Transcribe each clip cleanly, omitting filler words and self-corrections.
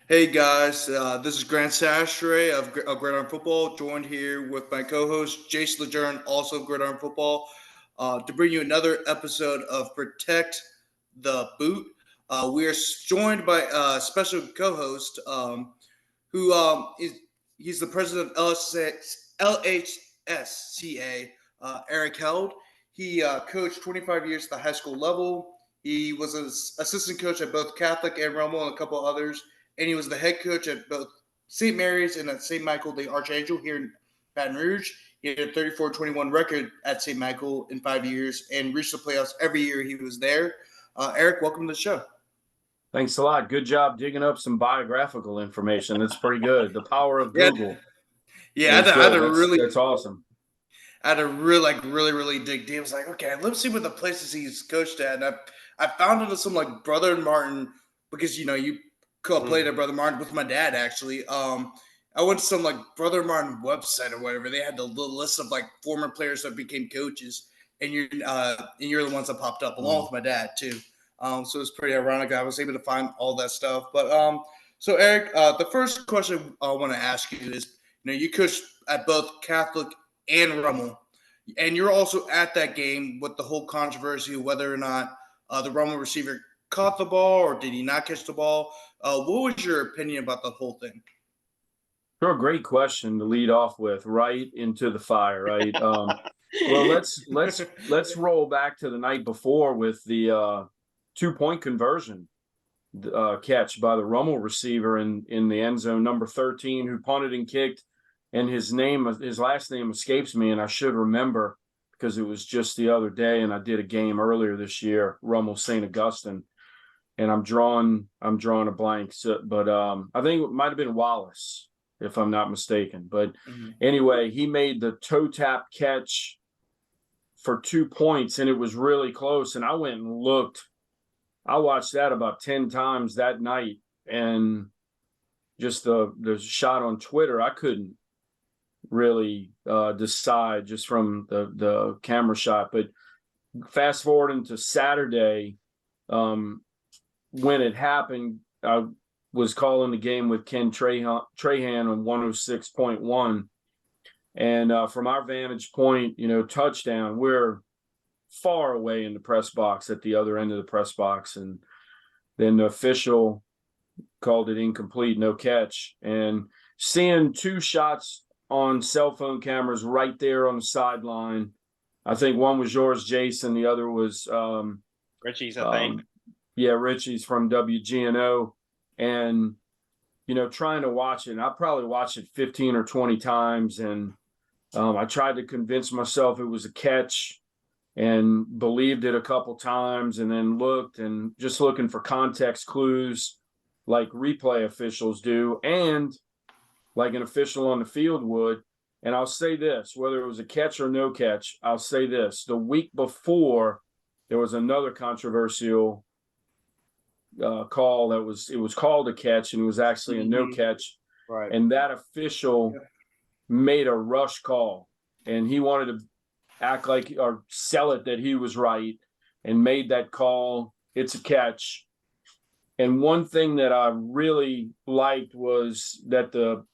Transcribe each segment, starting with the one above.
Hey guys, this is Grant Chachere of Gridiron Football, joined here with my co-host Jace, LeJeune, also of Gridiron Football, to bring you another episode of Protect the Boot. We are joined by a special co-host who he's the president of LHSCA, Eric Held. He coached 25 years at the high school level. He was an assistant coach at both Catholic and Rummel and a couple others, and he was the head coach at both St. Mary's and at St. Michael the Archangel here in Baton Rouge. He had a 34-21 record at St. Michael in 5 years and reached the playoffs every year he was there. Eric, welcome to the show. Thanks a lot. Good job digging up some biographical information. That's pretty good. The power of Google. Yeah, Is I had good. to really That's awesome. I had to really dig deep. I was like, okay, let's see what the places he's coached at. And I found it some like Brother Martin because you played at Brother Martin with my dad actually. I went to some like Brother Martin website or whatever. They had the list of like former players that became coaches, and you're the ones that popped up along with my dad too. So it's pretty ironic. I was able to find all that stuff. But so Eric, the first question I want to ask you is, you coached at both Catholic and Rummel, and you're also at that game with the whole controversy of whether or not the Rummel receiver caught the ball or did he not catch the ball. What was your opinion about the whole thing? Sure, great question to lead off with, right into the fire, right? Well, let's roll back to the night before with the 2-point conversion catch by the Rummel receiver in the end zone, number 13, who punted and kicked, and his last name escapes me, and I should remember because it was just the other day, and I did a game earlier this year, Rummel St. Augustine, and I'm drawing a blank. So, but I think it might have been Wallace, if I'm not mistaken. But anyway, he made the toe tap catch for 2 points, and it was really close. And I went and looked. I watched that about 10 times that night, and just the shot on Twitter, I couldn't really decide just from the camera shot. But fast forwarding to Saturday, when it happened, I was calling the game with Ken Trahan on 106.1. And from our vantage point, touchdown, we're far away in the press box at the other end of the press box. And then the official called it incomplete, no catch. And seeing two shots on cell phone cameras right there on the sideline, I think one was yours, Jace, and the other was Richie's, I think. Yeah, Richie's from WGNO. And, trying to watch it, and I probably watched it 15 or 20 times. And I tried to convince myself it was a catch and believed it a couple times, and then looked and just looking for context clues like replay officials do and like an official on the field would. And I'll say this, whether it was a catch or no catch, I'll say this. The week before, there was another controversial call it was called a catch, and it was actually a no catch. Right. And that official made a rush call, and he wanted to act like or sell it that he was right and made that call. It's a catch. And one thing that I really liked was that the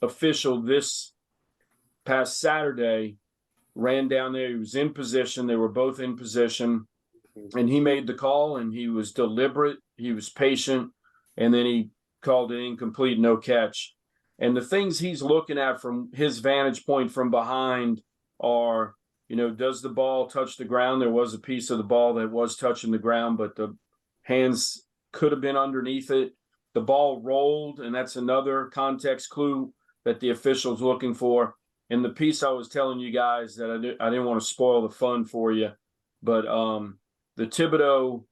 official this past Saturday ran down there. He was in position. They were both in position. And he made the call, and he was deliberate. He was patient. And then he called it incomplete, no catch. And the things he's looking at from his vantage point from behind are, does the ball touch the ground? There was a piece of the ball that was touching the ground, but the hands could have been underneath it. The ball rolled, and that's another context clue that the official's looking for. And the piece I was telling you guys that I didn't want to spoil the fun for you, but the Thibodaux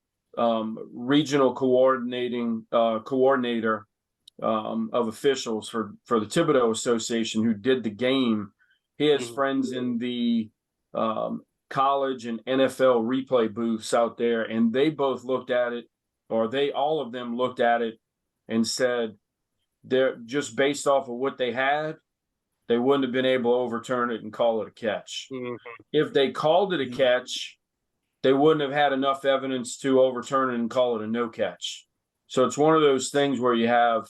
regional coordinator of officials for the Thibodaux Association who did the game, he has friends in the college and NFL replay booths out there, and they both looked at it, or all of them looked at it and said they're just based off of what they had, they wouldn't have been able to overturn it and call it a catch. If they called it a catch, they wouldn't have had enough evidence to overturn it and call it a no catch. So it's one of those things where you have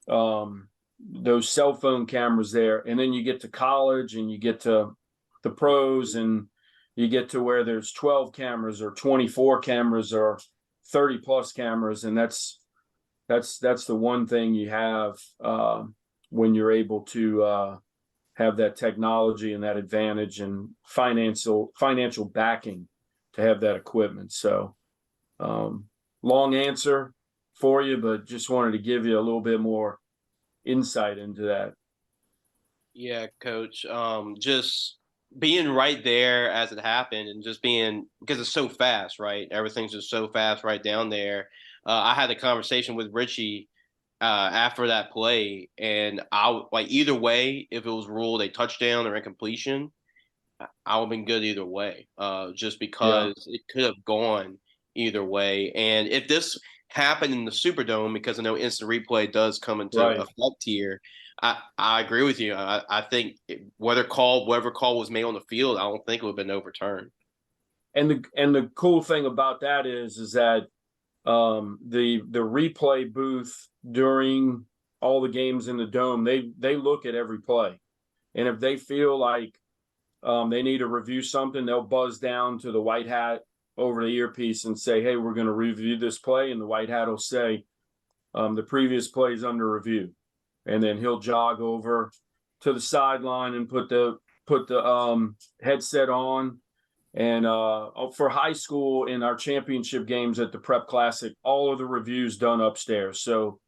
those cell phone cameras there, and then you get to college and you get to the pros, and you get to where there's 12 cameras or 24 cameras or 30 plus cameras, and that's the one thing you have when you're able to have that technology and that advantage and financial backing to have that equipment. So long answer for you, but just wanted to give you a little bit more insight into that. Yeah, coach. Just being right there as it happened and just being, because it's so fast, right? Everything's just so fast right down there. I had a conversation with Richie after that play, and I like either way, if it was ruled a touchdown or incompletion, I would have been good either way. Just because it could have gone either way. And if this happened in the Superdome, because I know instant replay does come into effect here, I agree with you. I think whatever call was made on the field, I don't think it would have been overturned. And the cool thing about that is that the replay booth during all the games in the dome, they look at every play, and if they feel like they need to review something, they'll buzz down to the white hat over the earpiece and say, "Hey, we're going to review this play," and the white hat will say, "The previous play is under review," and then he'll jog over to the sideline and put the headset on. And for high school, in our championship games at the Prep Classic, all of the reviews done upstairs. So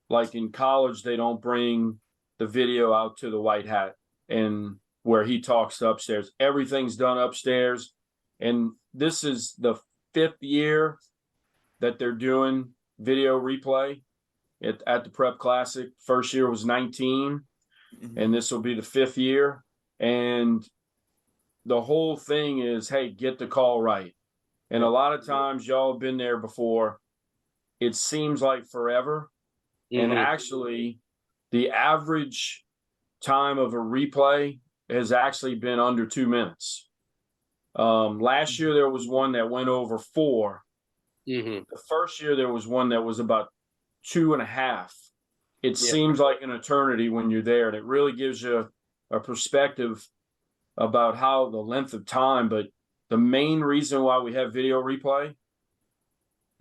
like in college, they don't bring the video out to the white hat and where he talks upstairs. Everything's done upstairs. And this is the 5th year that they're doing video replay at the Prep Classic. First year was 19, and this will be the 5th year. And the whole thing is, hey, get the call right. And a lot of times, y'all have been there before. It seems like forever. And actually, the average time of a replay has actually been under 2 minutes. Last year, there was one that went over 4. The first year, there was one that was about 2.5. It seems like an eternity when you're there, and it really gives you a perspective about how the length of time. But the main reason why we have video replay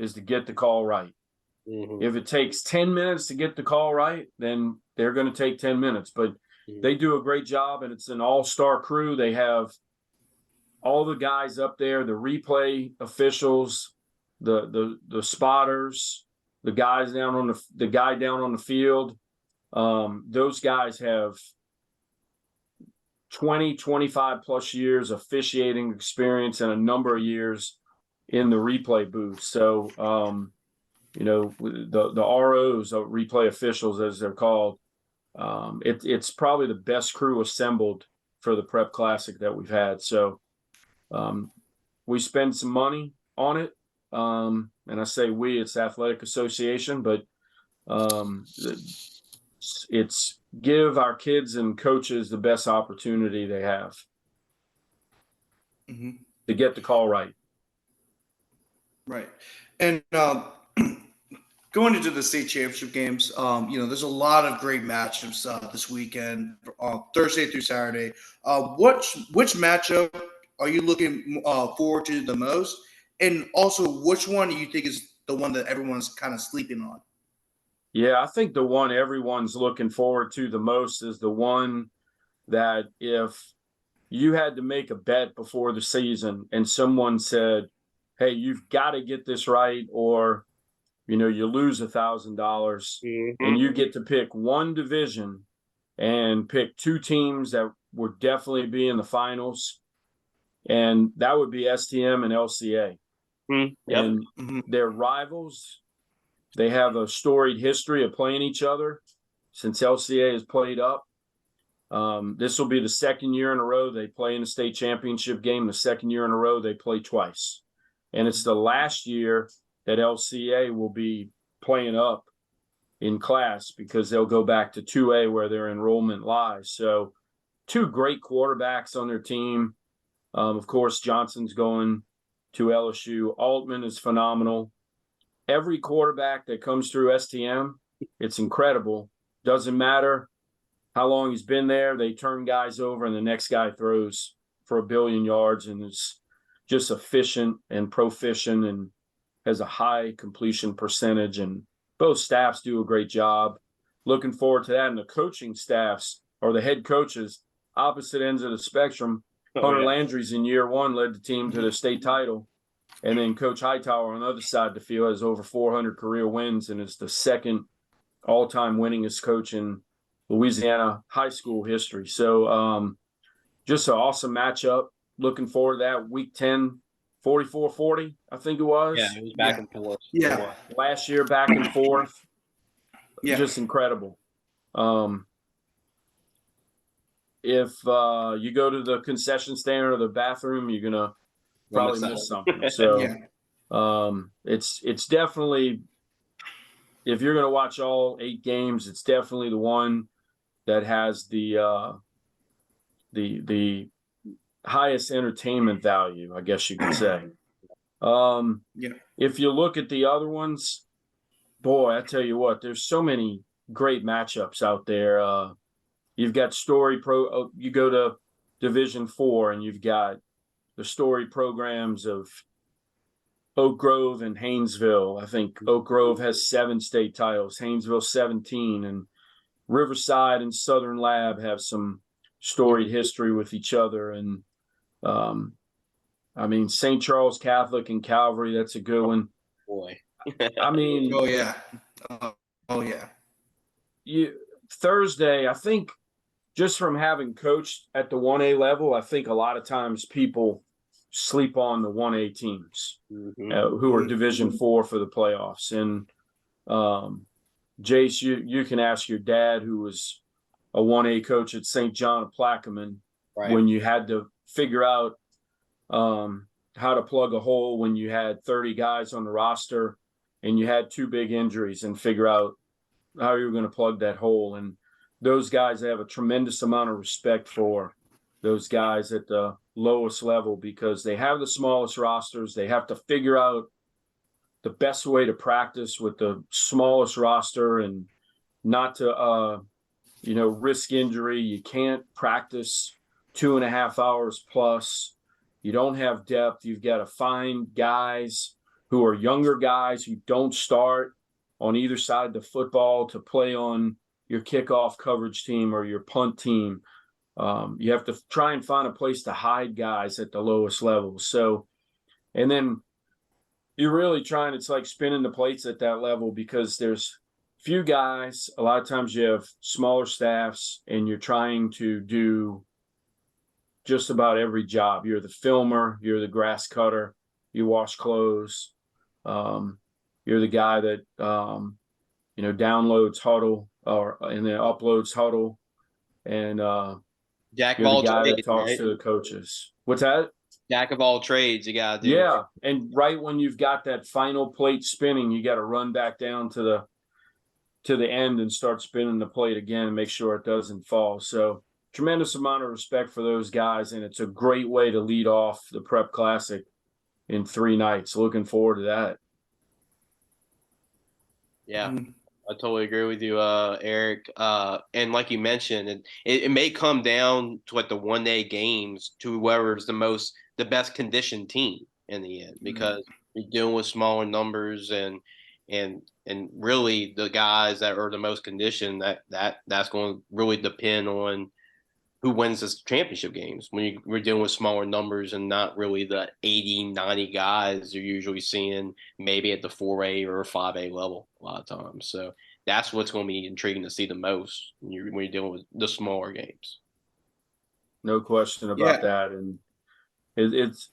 is to get the call right. If it takes 10 minutes to get the call right, then they're going to take 10 minutes. But they do a great job, and it's an all-star crew. They have all the guys up there, the replay officials, the spotters, the guys down on the guy down on the field. Those guys have 20, 25 plus years officiating experience and a number of years in the replay booth. So, the ROs, replay officials, as they're called, it's probably the best crew assembled for the Prep Classic that we've had. So we spend some money on it. And I say we, it's the Athletic Association, but it's give our kids and coaches the best opportunity they have to get the call right. Right. And going into the state championship games, there's a lot of great matchups this weekend, Thursday through Saturday. Which matchup are you looking forward to the most? And also, which one do you think is the one that everyone's kind of sleeping on? Yeah, I think the one everyone's looking forward to the most is the one that if you had to make a bet before the season and someone said, "Hey, you've got to get this right, or you lose $1,000, and you get to pick one division and pick 2 teams that would definitely be in the finals," and that would be STM and LCA. And they're rivals. They have a storied history of playing each other since LCA has played up. This will be the 2nd year in a row they play in the state championship game. The 2nd year in a row they play twice. And it's the last year that LCA will be playing up in class because they'll go back to 2A where their enrollment lies. So 2 great quarterbacks on their team. Of course, Johnson's going to LSU. Altman is phenomenal. Every quarterback that comes through STM, it's incredible. Doesn't matter how long he's been there. They turn guys over, and the next guy throws for 1 billion yards and is just efficient and proficient and has a high completion percentage. And both staffs do a great job. Looking forward to that. And the coaching staffs, or the head coaches, opposite ends of the spectrum. Hunter Landry's in year one led the team to the state title. And then Coach Hightower on the other side of the field has over 400 career wins and is the second all-time winningest coach in Louisiana high school history. So just an awesome matchup. Looking forward to that. Week 10, 44-40, I think it was. Yeah, it was back and forth. Yeah. Last year, back and forth. Yeah. Just incredible. If you go to the concession stand or the bathroom, you're going to probably miss something. So it's definitely, if you're going to watch all 8 games, it's definitely the one that has the highest entertainment value, I guess you could say. If you look at the other ones, boy, I tell you what, there's so many great matchups out there. You've got you go to Division 4 and you've got the story programs of Oak Grove and Haynesville. I think Oak Grove has 7 state titles, Haynesville 17, and Riverside and Southern Lab have some storied history with each other. And I mean, St. Charles Catholic and Calvary, that's a good one. Boy. I mean, oh yeah. Thursday, I think, just from having coached at the 1A level, I think a lot of times people sleep on the 1A teams who are Division 4 for the playoffs. And Jace, you can ask your dad, who was a 1A coach at St. John of Plaquemine, when you had to figure out how to plug a hole when you had 30 guys on the roster and you had 2 big injuries, and figure out how you were going to plug that hole. And those guys have a tremendous amount of respect for those guys at the lowest level, because they have the smallest rosters. They have to figure out the best way to practice with the smallest roster and not to, risk injury. You can't practice 2.5 hours plus. You don't have depth. You've got to find guys who are younger guys who don't start on either side of the football to play on your kickoff coverage team or your punt team. You have to try and find a place to hide guys at the lowest level. So, and then you're really trying, it's like spinning the plates at that level, because there's few guys. A lot of times you have smaller staffs and you're trying to do just about every job. You're the filmer, you're the grass cutter, you wash clothes. You're the guy that, downloads Huddle and then uploads Huddle. And Jack you're of all the guy trades, that talks right? to the coaches. What's that? Jack of all trades, you got to do. Yeah. And right when you've got that final plate spinning, you got to run back down to the end and start spinning the plate again and make sure it doesn't fall. So tremendous amount of respect for those guys. And it's a great way to lead off the Prep Classic in 3 nights. Looking forward to that. Yeah, I totally agree with you, Eric. And like you mentioned, it may come down to, at the 1-day games, to whoever's the best conditioned team in the end, because you're dealing with smaller numbers and really the guys that are the most conditioned, that's going to really depend on who wins this championship games. When we're dealing with smaller numbers and not really the 80, 90 guys you're usually seeing maybe at the 4A or 5A level a lot of times. So that's what's going to be intriguing to see the most when you're dealing with the smaller games. No question about that. And it's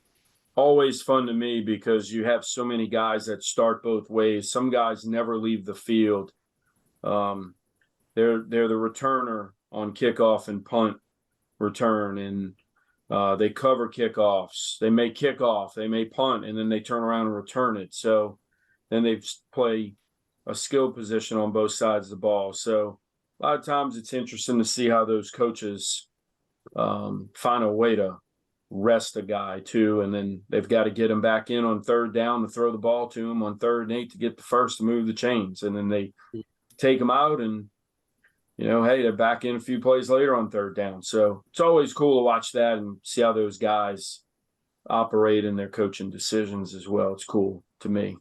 always fun to me because you have so many guys that start both ways. Some guys never leave the field. They're the returner on kickoff and punt return, and they cover kickoffs. They may kick off, they may punt, and then they turn around and return it. So then they play a skill position on both sides of the ball. So a lot of times it's interesting to see how those coaches find a way to rest a guy too, and then they've got to get him back in on 3rd down to throw the ball to him on 3rd and 8 to get the first to move the chains, and then they take him out and hey, they're back in a few plays later on third down. So it's always cool to watch that and see how those guys operate in their coaching decisions as well. It's cool to me.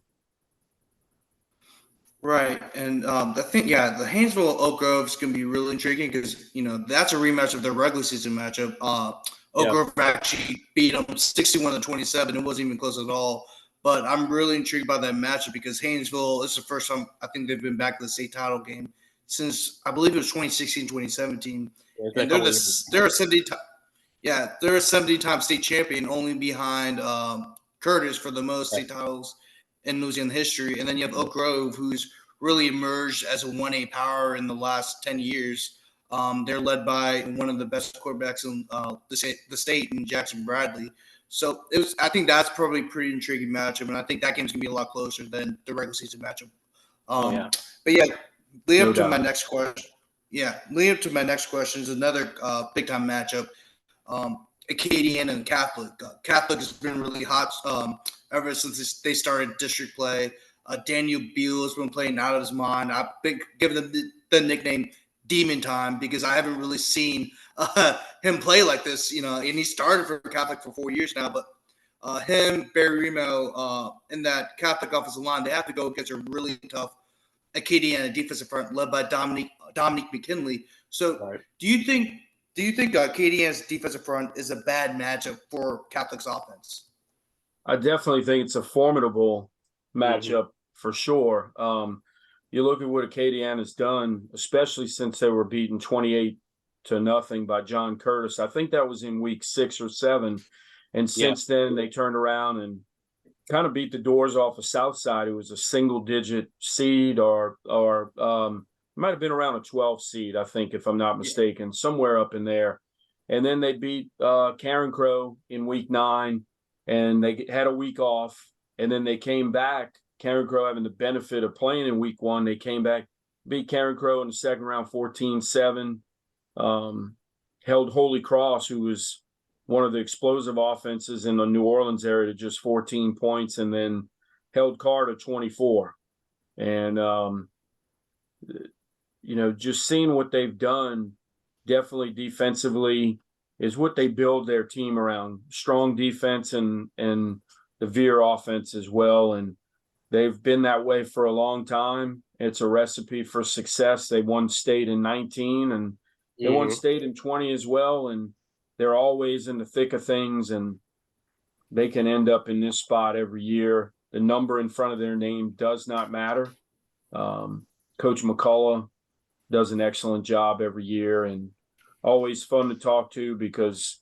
Right, and the Haynesville Oak Grove is going to be really intriguing because that's a rematch of their regular season matchup. Oak Grove actually beat them 61-27. It wasn't even close at all. But I'm really intrigued by that matchup because Haynesville is the first time I think they've been back to the state title game since I believe it was 2016, 2017, and they're a 70-time state champion, only behind Curtis for the most state titles in Louisiana history. And then you have Oak Grove, who's really emerged as a 1A power in the last 10 years. They're led by one of the best quarterbacks in the state in Jackson Bradley. So I think that's probably a pretty intriguing matchup, and I think that game's gonna be a lot closer than the regular season matchup. But leading up to my next question. Yeah, leading up to my next question is another big time matchup. Acadiana and Catholic. Catholic has been really hot ever since they started district play. Daniel Beal has been playing out of his mind. I've been giving him the nickname Demon Time because I haven't really seen him play like this, and he started for Catholic for 4 years now, but him, Barry Remo, in that Catholic offensive line, they have to go against a really tough Acadiana defensive front led by Dominique McKinley. So do you think Acadiana's defensive front is a bad matchup for Catholic's offense? I definitely think it's a formidable matchup for sure. You look at what Acadiana's done, especially since they were beaten 28-0 by John Curtis. I think that was in week 6 or 7. And since then, they turned around and kind of beat the doors off of Southside. It was a single-digit seed or might have been around a 12 seed, I think, if I'm not mistaken, somewhere up in there. And then they beat Karen Crow in week 9, and they had a week off. And then they came back, Karen Crow having the benefit of playing in week 1. They came back, beat Karen Crow in the second round 14-7, held Holy Cross, who was one of the explosive offenses in the New Orleans area, to just 14 points, and then held Carr to 24. And, just seeing what they've done, definitely defensively, is what they build their team around. Strong defense and the Veer offense as well. And they've been that way for a long time. It's a recipe for success. They won state in 19 and they won state in 20 as well. And they're always in the thick of things, and they can end up in this spot every year. The number in front of their name does not matter. Coach McCullough does an excellent job every year, and always fun to talk to because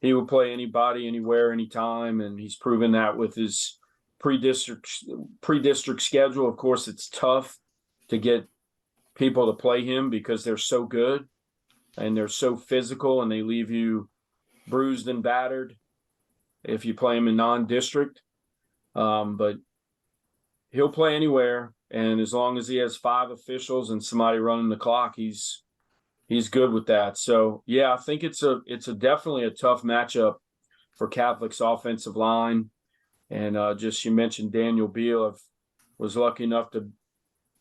he will play anybody, anywhere, anytime, and he's proven that with his pre-district schedule. Of course, it's tough to get people to play him because they're so good and they're so physical, and they leave you bruised and battered if you play him in non-district. But he'll play anywhere, and as long as he has 5 officials and somebody running the clock, he's good with that. So yeah, I think it's definitely a tough matchup for Catholic's offensive line. And you mentioned Daniel Beal. I was lucky enough to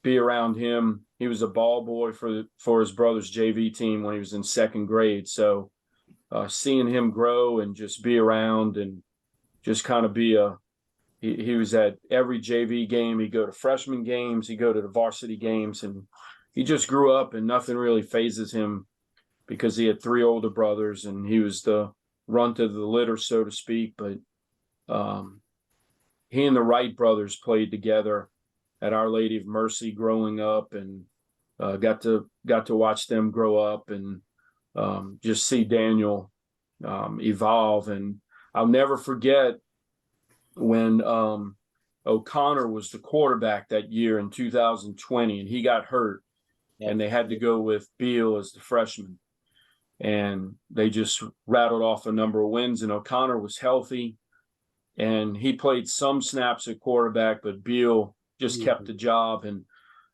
be around him. He was a ball boy for his brother's JV team when he was in 2nd grade. So seeing him grow and just be around and just kind of be he was at every JV game. He'd go to freshman games. He'd go to the varsity games, and he just grew up, and nothing really phases him because he had 3 older brothers and he was the runt of the litter, so to speak. But he and the Wright brothers played together at Our Lady of Mercy growing up, and got to watch them grow up and just see Daniel evolve. And I'll never forget when O'Connor was the quarterback that year in 2020, and he got hurt, and they had to go with Beal as the freshman. And they just rattled off a number of wins, and O'Connor was healthy, and he played some snaps at quarterback, but Beal just kept the job. And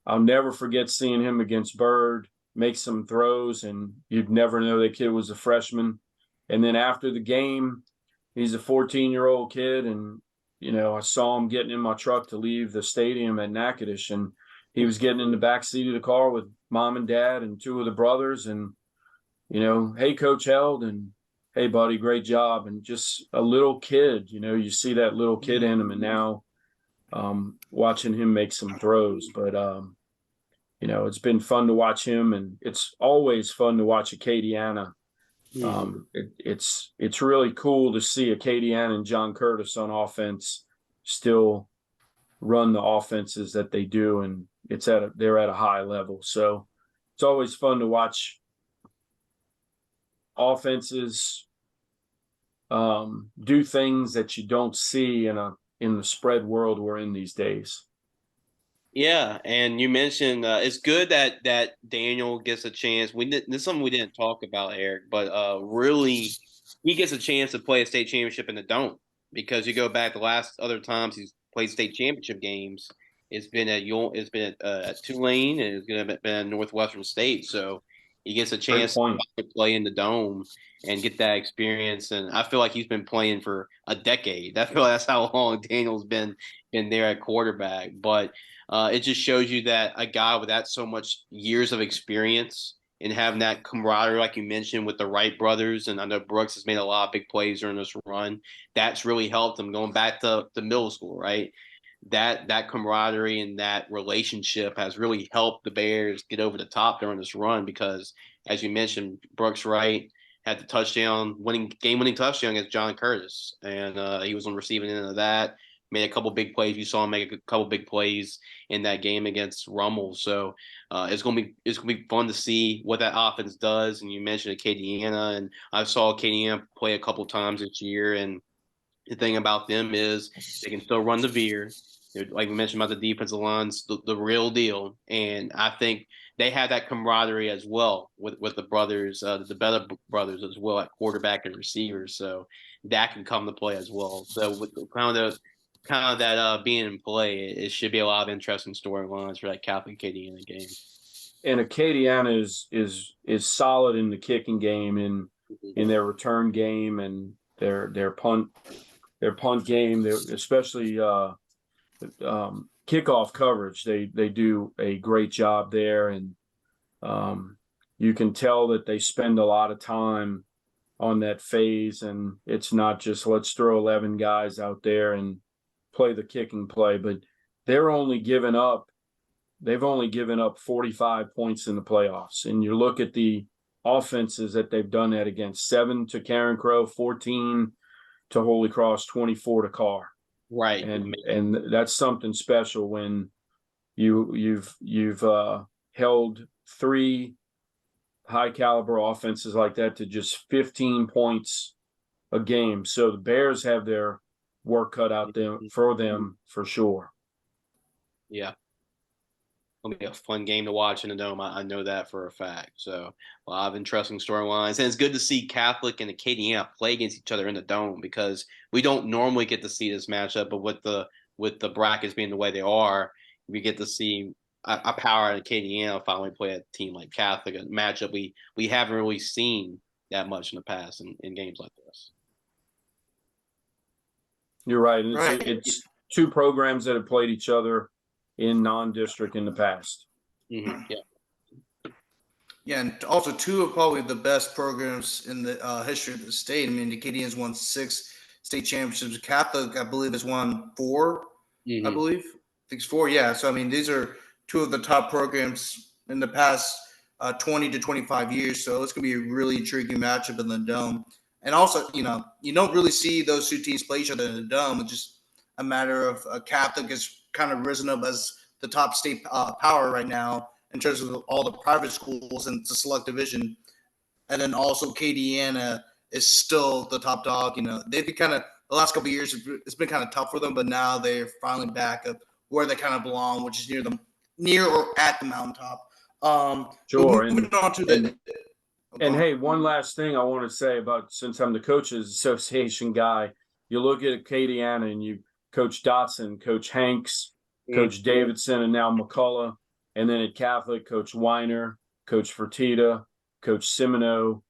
I'll never forget seeing him against Bird make some throws, and you'd never know that kid was a freshman. And then after the game, he's a 14-year-old kid, and I saw him getting in my truck to leave the stadium at Natchitoches, and he was getting in the back seat of the car with mom and dad and two of the brothers, and hey, Coach Held, and hey, buddy, great job, and just a little kid. You see that little kid in him, and now watching him make some throws, but it's been fun to watch him, and it's always fun to watch Acadiana. It's really cool to see Acadiana and John Curtis on offense still run the offenses that they do, and they're at a high level. So it's always fun to watch offenses do things that you don't see in the spread world we're in these days. Yeah, and you mentioned it's good that Daniel gets a chance. This is something we didn't talk about, Eric, but really he gets a chance to play a state championship in the Dome, because you go back the last other times he's played state championship games, it's been at Tulane, and it's going to be at Northwestern State. So he gets a chance to play in the Dome and get that experience. And I feel like he's been playing for a decade. I feel like that's how long Daniel's been there at quarterback. But it just shows you that a guy with that so much years of experience and having that camaraderie, like you mentioned, with the Wright brothers, and I know Brooks has made a lot of big plays during this run, that's really helped him going back to middle school, right? That camaraderie and that relationship has really helped the Bears get over the top during this run, because, as you mentioned, Brooks Wright had the game-winning touchdown against John Curtis, and he was on the receiving end of that. Made a couple big plays. You saw him make a couple big plays in that game against Rummel. So it's gonna be fun to see what that offense does. And you mentioned Acadiana, and I saw Acadiana play a couple times this year. And the thing about them is they can still run the veer. Like we mentioned about the defensive lines, the real deal. And I think they have that camaraderie as well with the brothers, the better brothers as well at quarterback and receivers. So that can come to play as well. So with kind of that being in play, it should be a lot of interesting storylines for that Catholic-Acadiana game. And Acadiana is solid in the kicking game, in their return game, and their punt game, especially kickoff coverage. They do a great job there, and you can tell that they spend a lot of time on that phase, and it's not just let's throw 11 guys out there and play the kicking play, but they've only given up 45 points in the playoffs. And you look at the offenses that they've done that against: 7 to Karen Crow, 14 to Holy Cross, 24 to Carr. Right. And that's something special when you've held 3 high caliber offenses like that to just 15 points a game. So the Bears have their work cut out for them for sure. Yeah. It'll be a fun game to watch in the Dome. I know that for a fact. So a lot of interesting storylines. And it's good to see Catholic and Acadiana play against each other in the Dome, because we don't normally get to see this matchup, but with the brackets being the way they are, we get to see a power in Acadiana finally play a team like Catholic, a matchup we haven't really seen that much in the past in games like this. You're right. And it's 2 programs that have played each other in non-district in the past. Mm-hmm. Yeah, and also 2 of probably the best programs in the history of the state. I mean, Acadiana's won 6 state championships. Catholic, I believe, has won 4. Mm-hmm. I believe. I think it's 4. Yeah. So I mean, these are 2 of the top programs in the past 20 to 25 years. So it's going to be a really intriguing matchup in the Dome. And also, you don't really see those 2 teams play each other in the Dome. It's just a matter of Catholic has kind of risen up as the top state power right now in terms of all the private schools in the select division. And then also Acadiana is still the top dog. They've been kind of, the last couple of years, it's been kind of tough for them, but now they're finally back up where they kind of belong, which is near or at the mountaintop. Sure. And hey, one last thing I want to say about, since I'm the coaches association guy, you look at Acadiana and you Coach Dotson, Coach Hanks, Coach Davidson, and now McCullough. And then at Catholic, Coach Weiner, Coach Fertitta, Coach Semino,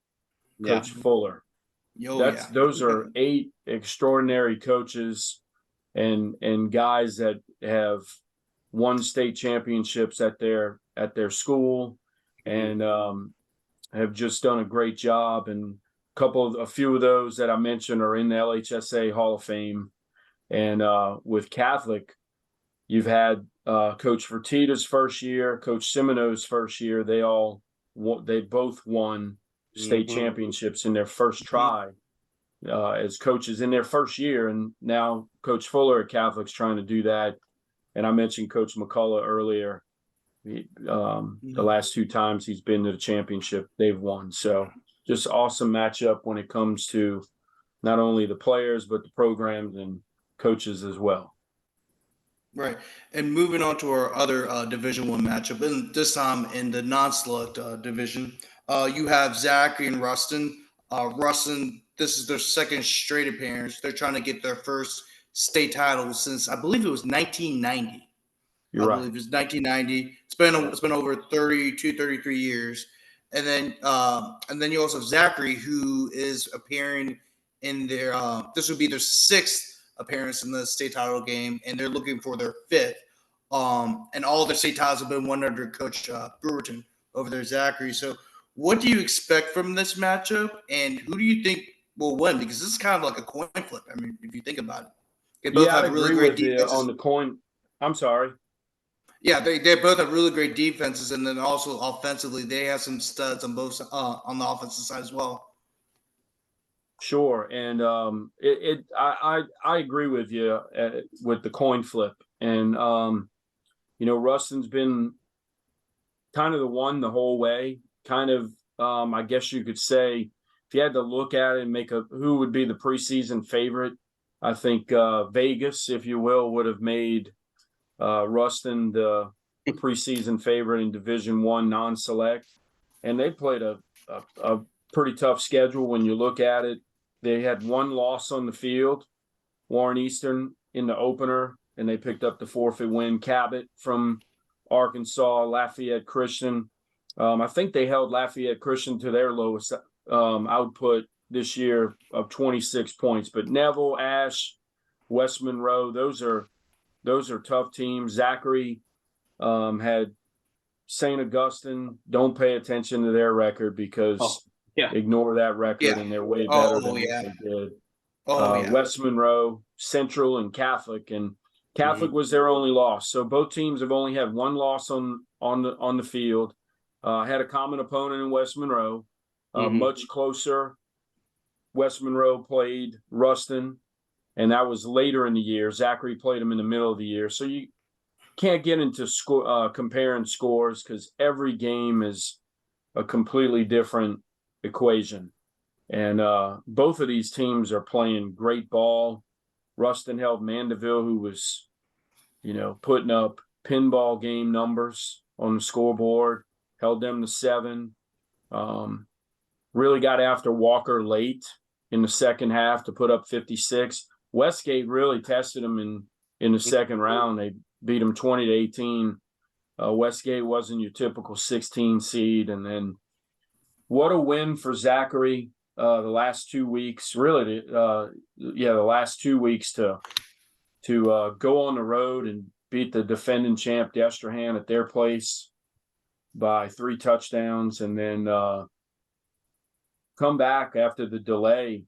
Coach Fuller. Those are 8 extraordinary coaches and guys that have won state championships at their school, and have just done a great job. And a few of those that I mentioned are in the LHSA Hall of Fame. And with Catholic, you've had Coach Fertitta's first year, Coach Semino's first year. They both won state championships in their first try as coaches in their first year. And now Coach Fuller at Catholic's trying to do that. And I mentioned Coach McCullough earlier. The last 2 times he's been to the championship, they've won. So just awesome matchup when it comes to not only the players, but the programs and coaches as well. Right. And moving on to our other Division One matchup, and this time in the non-select division, you have Zachary and Ruston. Ruston, this is their second straight appearance. They're trying to get their first state title since I believe it was 1990. You're right. I believe it was 1990. It's been over 32, 33 years. And then you also have Zachary, who is appearing in their this would be their 6th appearance in the state title game, and they're looking for their 5th. And all their state titles have been won under Coach Brewerton over there, Zachary. So what do you expect from this matchup, and who do you think will win? Because this is kind of like a coin flip. I mean, if you think about it. They both have really great defenses. On the coin. I'm sorry. Yeah, they both have really great defenses, and then also offensively, they have some studs on both on the offensive side as well. Sure, and I agree with you with the coin flip, and Ruston's been kind of the one the whole way. Kind of, I guess you could say, if you had to look at it and make who would be the preseason favorite, I think Vegas, if you will, would have made Ruston the preseason favorite in Division I non-select, and they played a pretty tough schedule when you look at it. They had 1 loss on the field, Warren Eastern in the opener, and they picked up the forfeit win. Cabot from Arkansas, Lafayette Christian. I think they held Lafayette Christian to their lowest output this year of 26 points. But Neville, Ash, West Monroe, those are tough teams. Zachary had St. Augustine. Don't pay attention to their record because ignore that record, and they're way better than what they did. West Monroe, Central, and Catholic. And Catholic was their only loss. So both teams have only had 1 loss on the field. Had a common opponent in West Monroe. Much closer. West Monroe played Ruston, and that was later in the year. Zachary played them in the middle of the year. So you can't get into comparing scores because every game is a completely different equation. And both of these teams are playing great ball. Ruston held Mandeville, who was, putting up pinball game numbers on the scoreboard, held them to 7. Really got after Walker late in the second half to put up 56. Westgate really tested them in the second round. They beat them 20-18. Westgate wasn't your typical 16 seed. And then what a win for Zachary the last 2 weeks. Really, the last 2 weeks to go on the road and beat the defending champ Destrehan at their place by 3 touchdowns, and then come back after the delay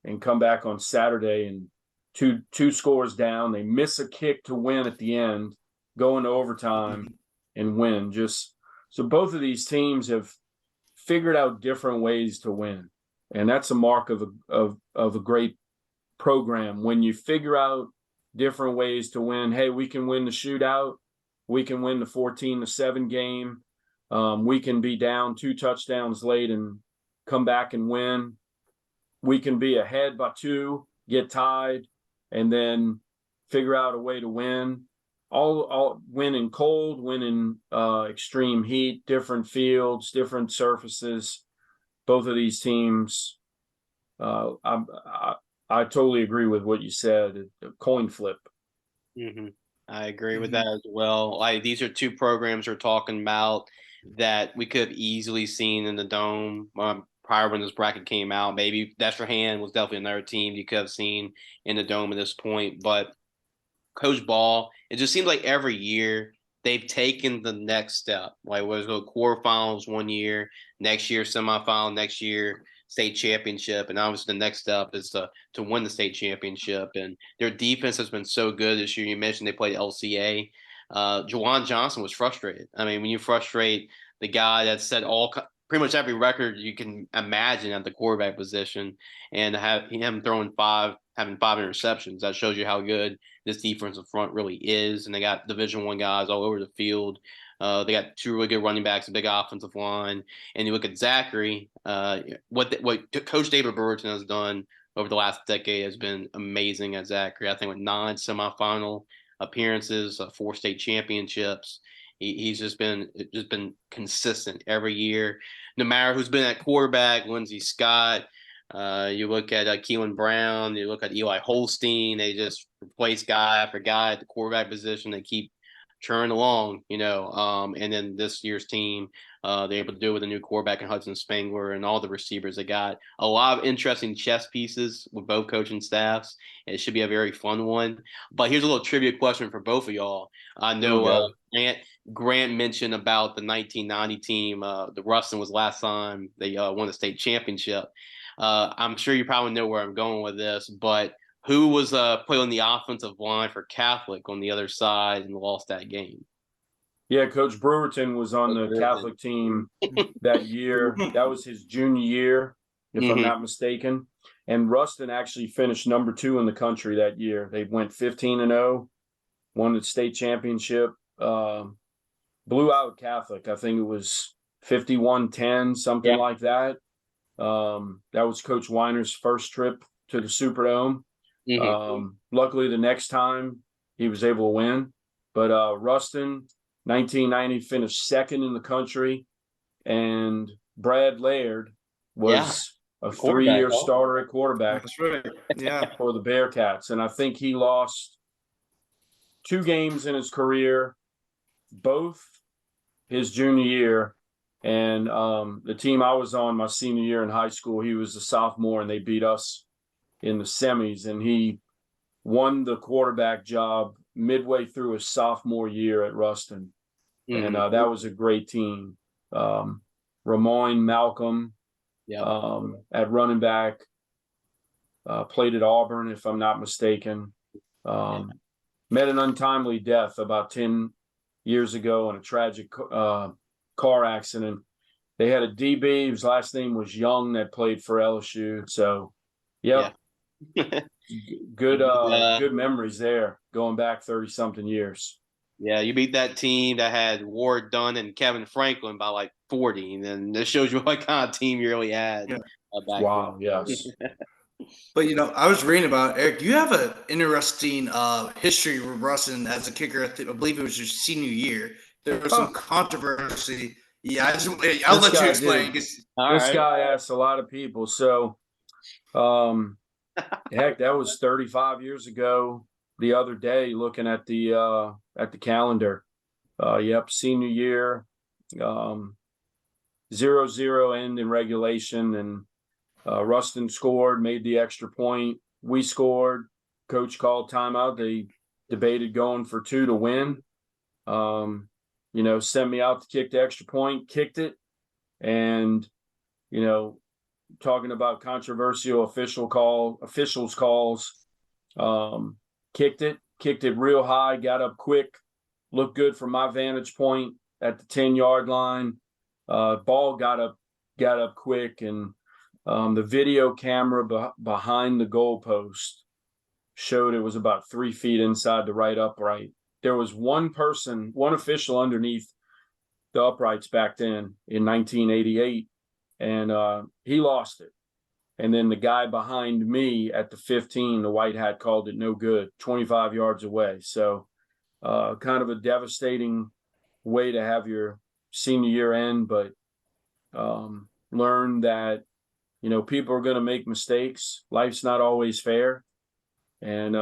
and come back on Saturday and two scores down. They miss a kick to win at the end, go into overtime and win. So both of these teams have figured out different ways to win. And that's a mark of a great program. When you figure out different ways to win, hey, we can win the shootout. We can win the 14-7 game. We can be down 2 touchdowns late and come back and win. We can be ahead by 2, get tied, and then figure out a way to win. All win in cold, win in extreme heat, different fields, different surfaces. Both of these teams, I totally agree with what you said. A coin flip. I agree with that as well. These are 2 programs we're talking about that we could have easily seen in the Dome prior when this bracket came out. Maybe Destrehan was definitely another team you could have seen in the Dome at this point. But Coach Ball, it just seems like every year they've taken the next step. Like, we're going to quarterfinals one year, next year semifinal, next year state championship, and obviously the next step is to win the state championship. And their defense has been so good this year. You mentioned they played LCA. Juwan Johnson was frustrated. I mean, when you frustrate the guy that set pretty much every record you can imagine at the quarterback position, and having having 5 interceptions, that shows you how good this defensive front really is. And they got Division I guys all over the field. They got 2 really good running backs, a big offensive line. And you look at Zachary, what Coach David Brewerton has done over the last decade has been amazing at Zachary. I think with 9 semifinal appearances, 4 state championships. He's just been consistent every year, no matter who's been at quarterback. Lindsey Scott, you look at Keelan Brown, you look at Eli Holstein. They just replace guy after guy at the quarterback position. They keep churning along, and then this year's team, they're able to do it with a new quarterback in Hudson Spangler and all the receivers. They got a lot of interesting chess pieces with both coaching staffs. It should be a very fun one. But here's a little trivia question for both of y'all. I know Grant mentioned about the 1990 team. The Ruston was last time they won the state championship. I'm sure you probably know where I'm going with this, but who was playing on the offensive line for Catholic on the other side and lost that game? Yeah, Coach Brewerton was on the Catholic team that year. That was his junior year, if I'm not mistaken. And Ruston actually finished number 2 in the country that year. They went 15-0, won the state championship, blew out Catholic. I think it was 51-10, something like that. That was Coach Weiner's first trip to the Superdome. Luckily, the next time he was able to win. But Ruston, 1990, finished 2nd in the country, and Brad Laird was a 3-year starter at quarterback. That's right. Yeah, for the Bearcats, and I think he lost 2 games in his career, both his junior year, and the team I was on my senior year in high school, he was a sophomore, and they beat us in the semis, and he won the quarterback job midway through his sophomore year at Ruston. And that was a great team. Ramon Malcolm at running back, played at Auburn, if I'm not mistaken. Met an untimely death about 10 years ago in a tragic car accident. They had a DB whose last name was Young that played for LSU. So, good memories there, going back 30-something years. Yeah, you beat that team that had Ward Dunn and Kevin Franklin by like 40, and then this shows you what kind of team you really had. Back wow, then. yes. But I was reading about Eric. You have an interesting history with Ruston as a kicker. I believe it was your senior year. There was some controversy. Yeah, I'll let you explain. This guy asks a lot of people. So, heck, that was 35 years ago. The other day, looking at the calendar. Senior year, 0-0 end in regulation, and Ruston scored, made the extra point. We scored. Coach called timeout. They debated going for 2 to win. Sent me out to kick the extra point, kicked it, and talking about controversial officials calls. Kicked it real high, got up quick, looked good from my vantage point at the 10-yard line. Ball got up quick, and the video camera behind the goalpost showed it was about 3 feet inside the right upright. There was one official underneath the uprights back then in 1988, and he lost it. And then the guy behind me at the 15, the white hat, called it no good, 25 yards away. So kind of a devastating way to have your senior year end, but learn that, people are going to make mistakes. Life's not always fair. And,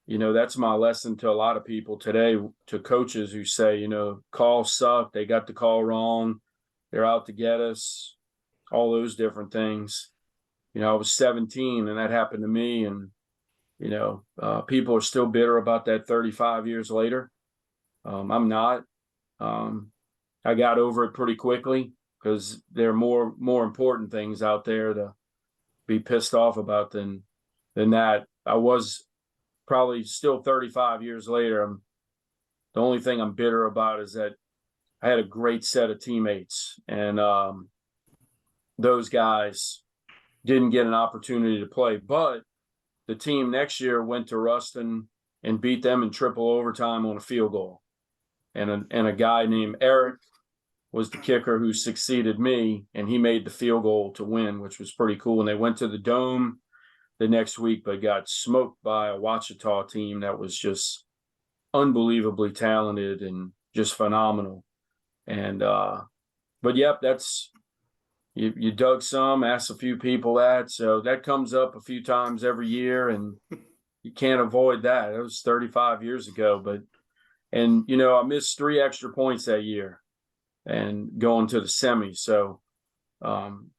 that's my lesson to a lot of people today, to coaches who say, calls suck, they got the call wrong, they're out to get us. All those different things. I was 17 and that happened to me, and People are still bitter about that 35 years later. I'm not. I got over it pretty quickly because there are more important things out there to be pissed off about than that. I was probably still 35 years later. The only thing I'm bitter about is that I had a great set of teammates, and those guys didn't get an opportunity to play. But the team next year went to Ruston and beat them in triple overtime on a field goal. And a guy named Eric was the kicker who succeeded me, and he made the field goal to win, which was pretty cool. And they went to the Dome the next week, but got smoked by a Ouachita team that was just unbelievably talented and just phenomenal. And but yep, that's you dug some, asked a few people that, so that comes up a few times every year, and you can't avoid that. It was 35 years ago, and I missed 3 extra points that year and going to the semis. So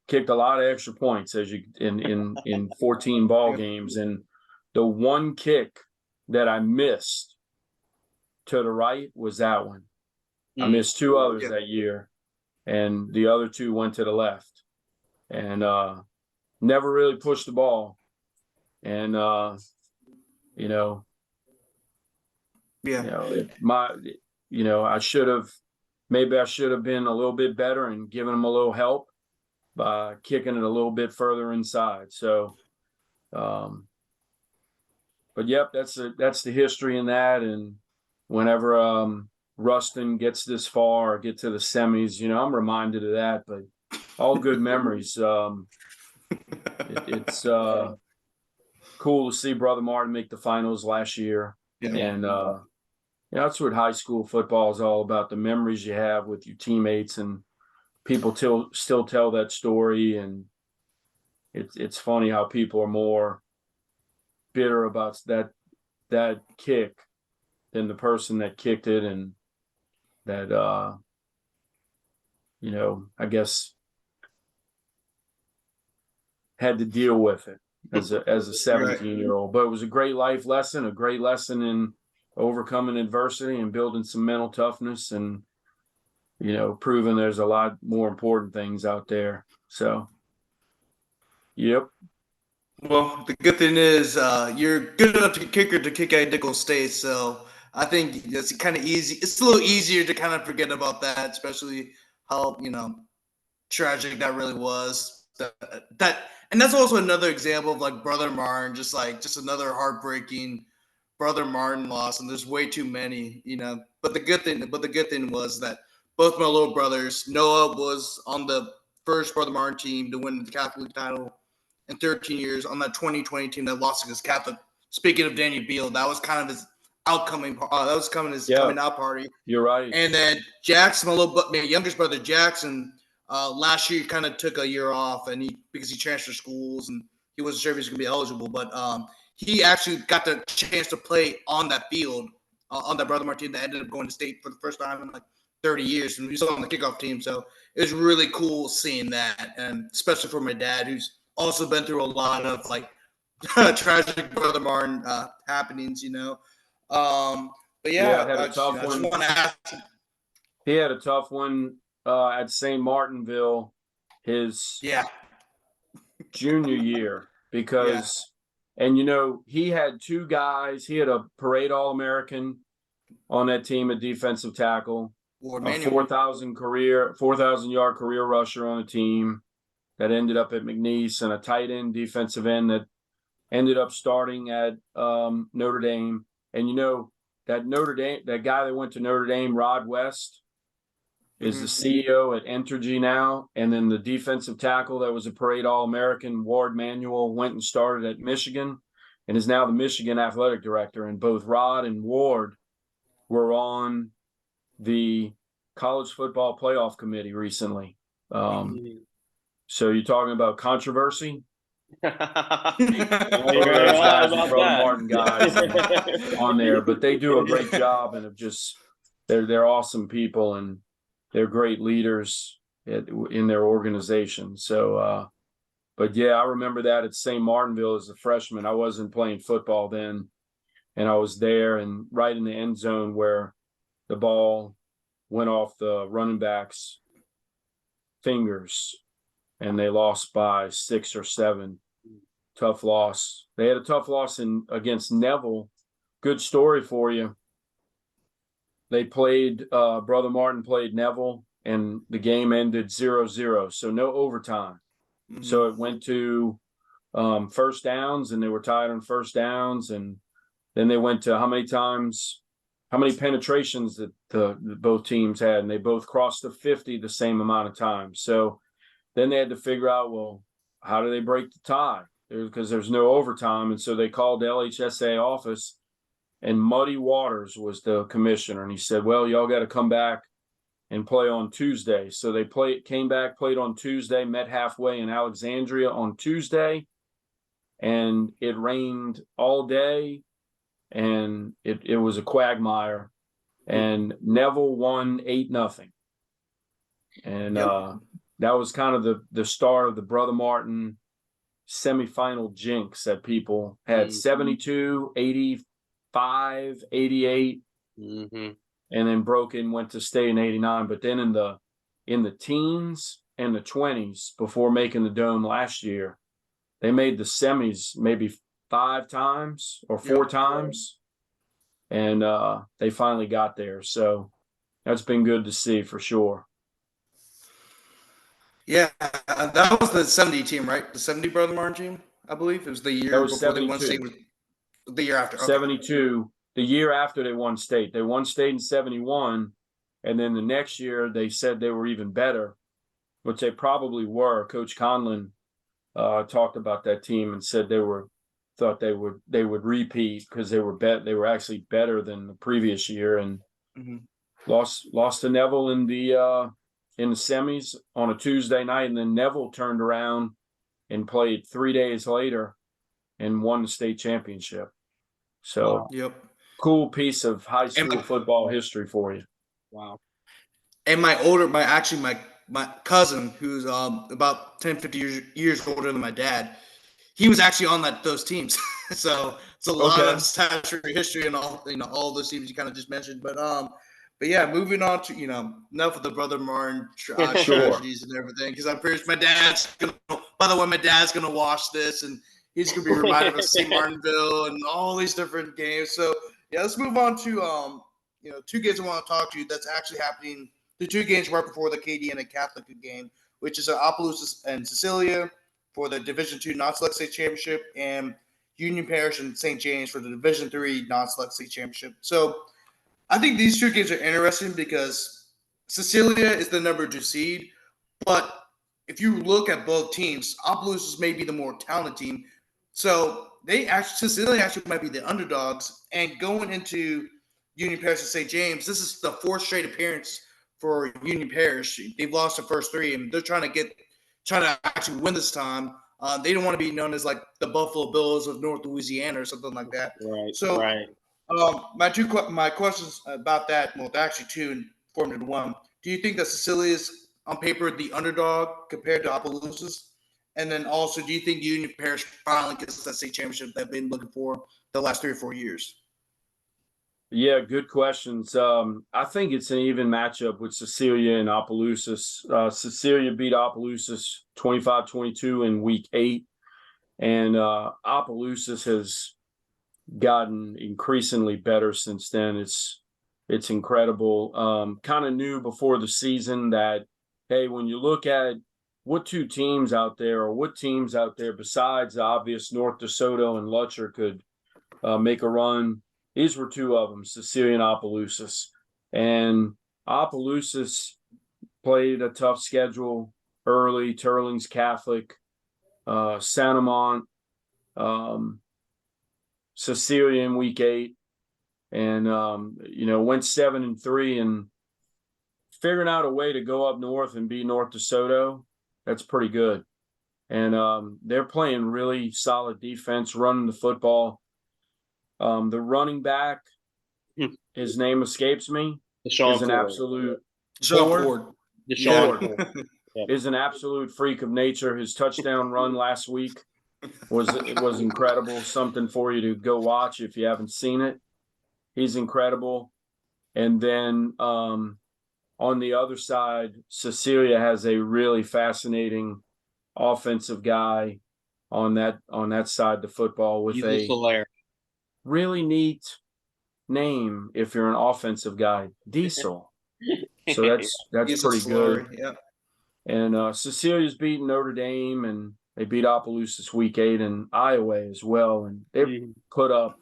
kicked a lot of extra points as you in 14 ball games, and the one kick that I missed to the right was that one. I missed 2 others that year, and the other 2 went to the left, and never really pushed the ball. And I should have been a little bit better and given them a little help by kicking it a little bit further inside. So, but yep, that's the history in that. And whenever Ruston gets this far or get to the semis, I'm reminded of that. But all good memories. It's cool to see Brother Martin make the finals last year, and that's what high school football is all about: the memories you have with your teammates, and people still tell that story. And it's funny how people are more bitter about that kick than the person that kicked it, and that I guess had to deal with it as a 17-year-old. But it was a great life lesson, a great lesson in overcoming adversity and building some mental toughness, and proving there's a lot more important things out there. So, yep. Well, the good thing is you're good enough to kicker to kick at Nicholls State, so I think it's kind of easy. It's a little easier to kind of forget about that, especially how tragic that really was. And that's also another example of like Brother Martin, just another heartbreaking Brother Martin loss, and there's way too many, But the good thing was that both my little brothers, Noah was on the first Brother Martin team to win the Catholic title in 13 years on that 2020 team that lost against Catholic. Speaking of Daniel Beal, that was kind of his coming out party. You're right. And then Jackson, my youngest brother Jackson, last year kind of took a year off, and because he transferred schools and he wasn't sure if he was going to be eligible, but he actually got the chance to play on that field on that Brother Martin that ended up going to state for the first time in like 30 years, and he was on the kickoff team. So it was really cool seeing that, and especially for my dad, who's also been through a lot of like tragic Brother Martin happenings, But yeah, had a tough one. He had a tough one at St. Martinville his junior year because, and he had 2 guys. He had a parade All-American on that team at defensive tackle, a 4,000 yard career rusher on the team that ended up at McNeese, and a tight end defensive end that ended up starting at Notre Dame. And that guy that went to Notre Dame, Rod West, is the CEO at Entergy now. And then the defensive tackle that was a parade All-American, Ward Manuel, went and started at Michigan and is now the Michigan athletic director. And both Rod and Ward were on the college football playoff committee recently. So you're talking about controversy? Those guys are Brother Martin guys on there, but they do a great job, and they're awesome people, and they're great leaders in their organization. So But yeah, I remember that at St. Martinville as a freshman. I wasn't playing football then, and I was there and right in the end zone where the ball went off the running back's fingers, and they lost by 6 or 7. Tough loss. They had a tough loss against Neville. Good story for you. They played, Brother Martin played Neville, and the game ended 0-0, so no overtime. Mm-hmm. So it went to first downs, and they were tied on first downs, and then they went to how many penetrations that the both teams had, and they both crossed the 50 the same amount of times. So then they had to figure out, well, how do they break the tie? Because there's no overtime, and so they called the LHSAA office, and Muddy Waters was the commissioner, and he said, well, y'all got to come back and play on Tuesday. So they came back, played on Tuesday, met halfway in Alexandria on Tuesday, and it rained all day, and it was a quagmire, and Neville won 8-0. And that was kind of the start of the Brother Martin semifinal jinx that people had. 72, 85, 88, and then went to state in 89. But then in the teens and the 20s, before making the Dome last year, they made the semis maybe 5 times or 4 times, and they finally got there. So that's been good to see for sure. Yeah, that was the 70 team, right? The 70 Brother Martin team, I believe. It was the year before 72. They won state. The year after. Okay. 72, the year after they won state. They won state in 71, and then the next year they said they were even better, which they probably were. Coach Conlon talked about that team and said thought they would repeat because they were actually better than the previous year, and lost to Neville in the semis on a Tuesday night, and then Neville turned around and played 3 days later and won the state championship. So, cool piece of high school football history for you. Wow. And my cousin, who's about 10, 50 years older than my dad, he was actually on those teams. So it's a lot of statutory history and all those teams you kind of just mentioned. But yeah, moving on to enough of the Brother Martin tragedies and everything, because I'm pretty sure my dad's gonna watch this, and he's gonna be reminded of St. Martinville and all these different games. So yeah, let's move on to 2 games I want to talk to you that's actually happening. The 2 games right before the Acadiana Catholic game, which is Opelousas and Cecilia for the Division II non-select state championship, and Union Parish and St. James for the Division III non-select state championship. So I think these 2 games are interesting because Cecilia is the number 2 seed, but if you look at both teams, Opelousas may be the more talented team. So Cecilia actually might be the underdogs, and going into Union Parish and St. James, this is the 4th straight appearance for Union Parish. They've lost the first 3, and they're trying to actually win this time. They don't want to be known as like the Buffalo Bills of North Louisiana or something like that. Right. So, right. My questions about that, well, actually 2 and formed into 1. Do you think that Cecilia is on paper the underdog compared to Opelousas? And then also, do you think Union Parish finally gets that state championship they've been looking for the last 3 or 4 years? Yeah, good questions. I think it's an even matchup with Cecilia and Opelousas. Cecilia beat Opelousas 25-22 in week 8, and Opelousas has gotten increasingly better since then. It's incredible. Kind of knew before the season that, hey, when you look at what teams out there besides the obvious North DeSoto and Lutcher could make a run, these were 2 of them, Cecilia and Opelousas. And Opelousas played a tough schedule early: Turlings Catholic, Santamont, Cecilia in week 8, and went 7-3, and figuring out a way to go up north and beat North DeSoto, that's pretty good. And they're playing really solid defense, running the football. The running back, his name escapes me, is an absolute Ford. Ford. is an absolute freak of nature. His touchdown run last week was incredible. Something for you to go watch if you haven't seen it. He's incredible. And then on the other side, Cecilia has a really fascinating offensive guy on that side of the football with a really neat name if you're an offensive guy, Diesel. So that's pretty good. Yeah. And Cecilia's beaten Notre Dame, and they beat Opelousas week 8 in Iowa as well, and they put up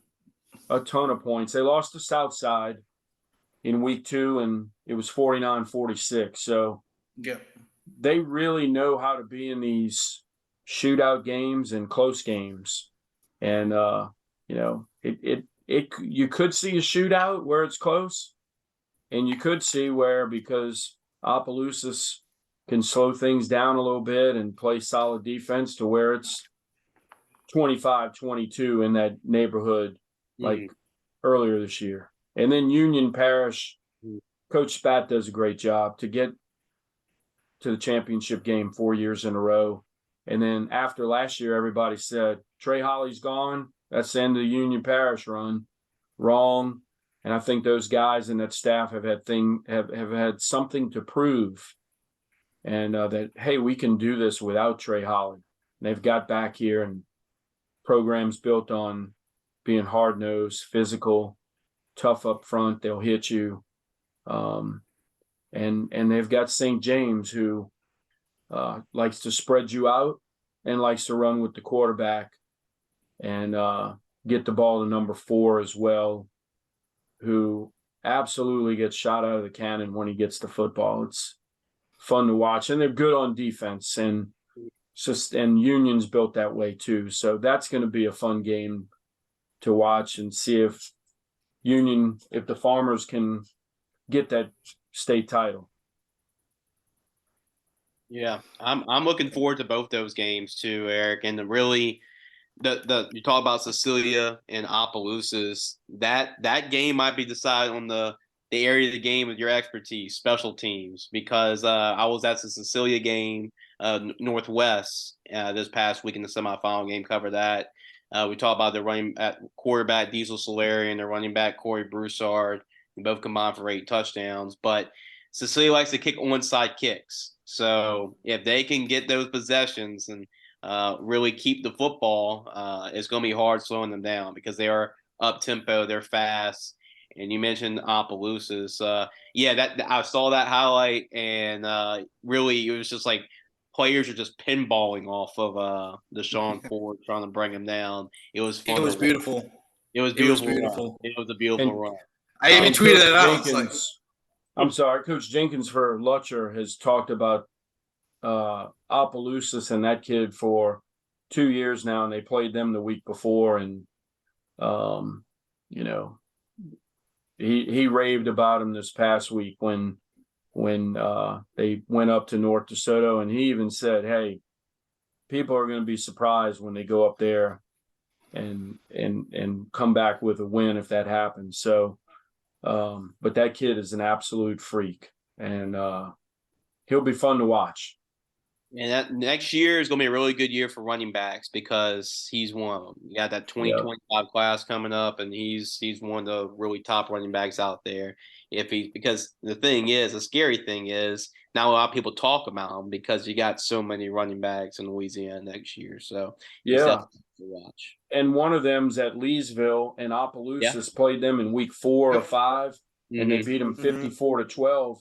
a ton of points. They lost to Southside in week 2, and it was 49-46. So they really know how to be in these shootout games and close games. And you could see a shootout where it's close, and you could see where, because Opelousas can slow things down a little bit and play solid defense, to where it's 25-22 in that neighborhood, like earlier this year. And then Union Parish, Coach Spat does a great job to get to the championship game 4 years in a row. And then after last year, everybody said, Trey Holly's gone. That's the end of the Union Parish run. Wrong. And I think those guys and that staff have had something to prove, and that, hey, we can do this without Trey Holly. And they've got back here, and programs built on being hard-nosed, physical, tough up front. They'll hit you. And they've got St. James, who likes to spread you out and likes to run with the quarterback and get the ball to number 4 as well, who absolutely gets shot out of the cannon when he gets the football. It's fun to watch, and they're good on defense, and Union's built that way too. So that's going to be a fun game to watch and see if the Farmers can get that state title. Yeah, I'm looking forward to both those games too, Eric. And really, you talk about Cecilia and Opelousas. That game might be decided on the area of the game with your expertise, special teams, because I was at the Cecilia game, Northwest, this past week in the semifinal game. Cover that. We talked about the running at quarterback Diesel Solari and the running back Corey Broussard. They both combined for 8 touchdowns. But Cecilia likes to kick onside kicks. So if they can get those possessions and really keep the football, it's going to be hard slowing them down, because they are up tempo, they're fast. And you mentioned Opelousas. I saw that highlight, and really it was just like players are just pinballing off of the Sean Ford, trying to bring him down. It was fun. It was beautiful. It was beautiful. It was a beautiful run. I even tweeted it out. Coach Jenkins for Lutcher has talked about Opelousas and that kid for 2 years now, and they played them the week before, and he raved about him this past week when they went up to North DeSoto, and he even said, hey, people are going to be surprised when they go up there and come back with a win if that happens. So but that kid is an absolute freak, and he'll be fun to watch. And that next year is going to be a really good year for running backs, because he's one of them. You got that 2025 class coming up, and he's one of the really top running backs out there. Because the scary thing is, not a lot of people talk about him, because you got so many running backs in Louisiana next year. So he's definitely to watch. And one of them's at Leesville, and Opelousas played them in week 4 or 5, and they beat them 54-12.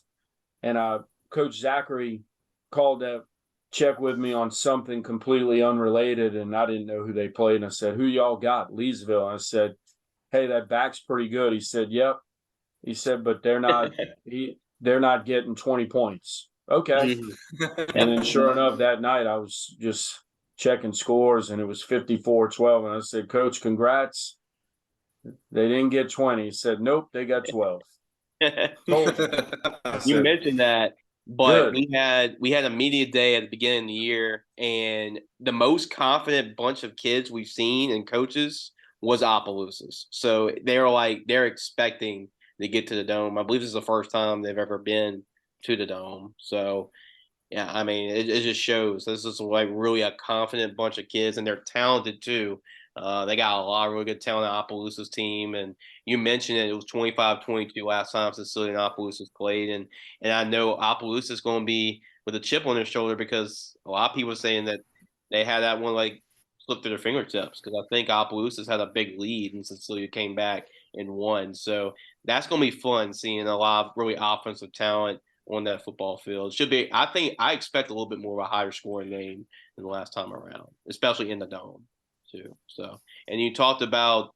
And Coach Zachary called to check with me on something completely unrelated, and I didn't know who they played. And I said, who y'all got? Leesville. And I said, hey, that back's pretty good. He said, yep. He said, but they're not getting 20 points. Okay. And then sure enough, that night I was just checking scores, and it was 54-12. And I said, Coach, congrats. They didn't get 20. He said, nope, they got 12. You mentioned that. But we had a media day at the beginning of the year, and the most confident bunch of kids we've seen and coaches was Opelousas. So they're expecting to get to the Dome. I believe this is the first time they've ever been to the Dome. So Yeah, I mean, it just shows this is like really a confident bunch of kids, and they're talented too. They got a lot of really good talent on Opelousas team, and you mentioned it was 25-22 last time Cecilia and Opelousas played, and I know Opelousas is going to be with a chip on their shoulder because a lot of people are saying that they had that one like slip through their fingertips because I think Opelousas had a big lead and Cecilia came back and won. So that's going to be fun seeing a lot of really offensive talent on that football field. Should be. I expect a little bit more of a higher scoring game than the last time around, especially in the dome too. So, and you talked about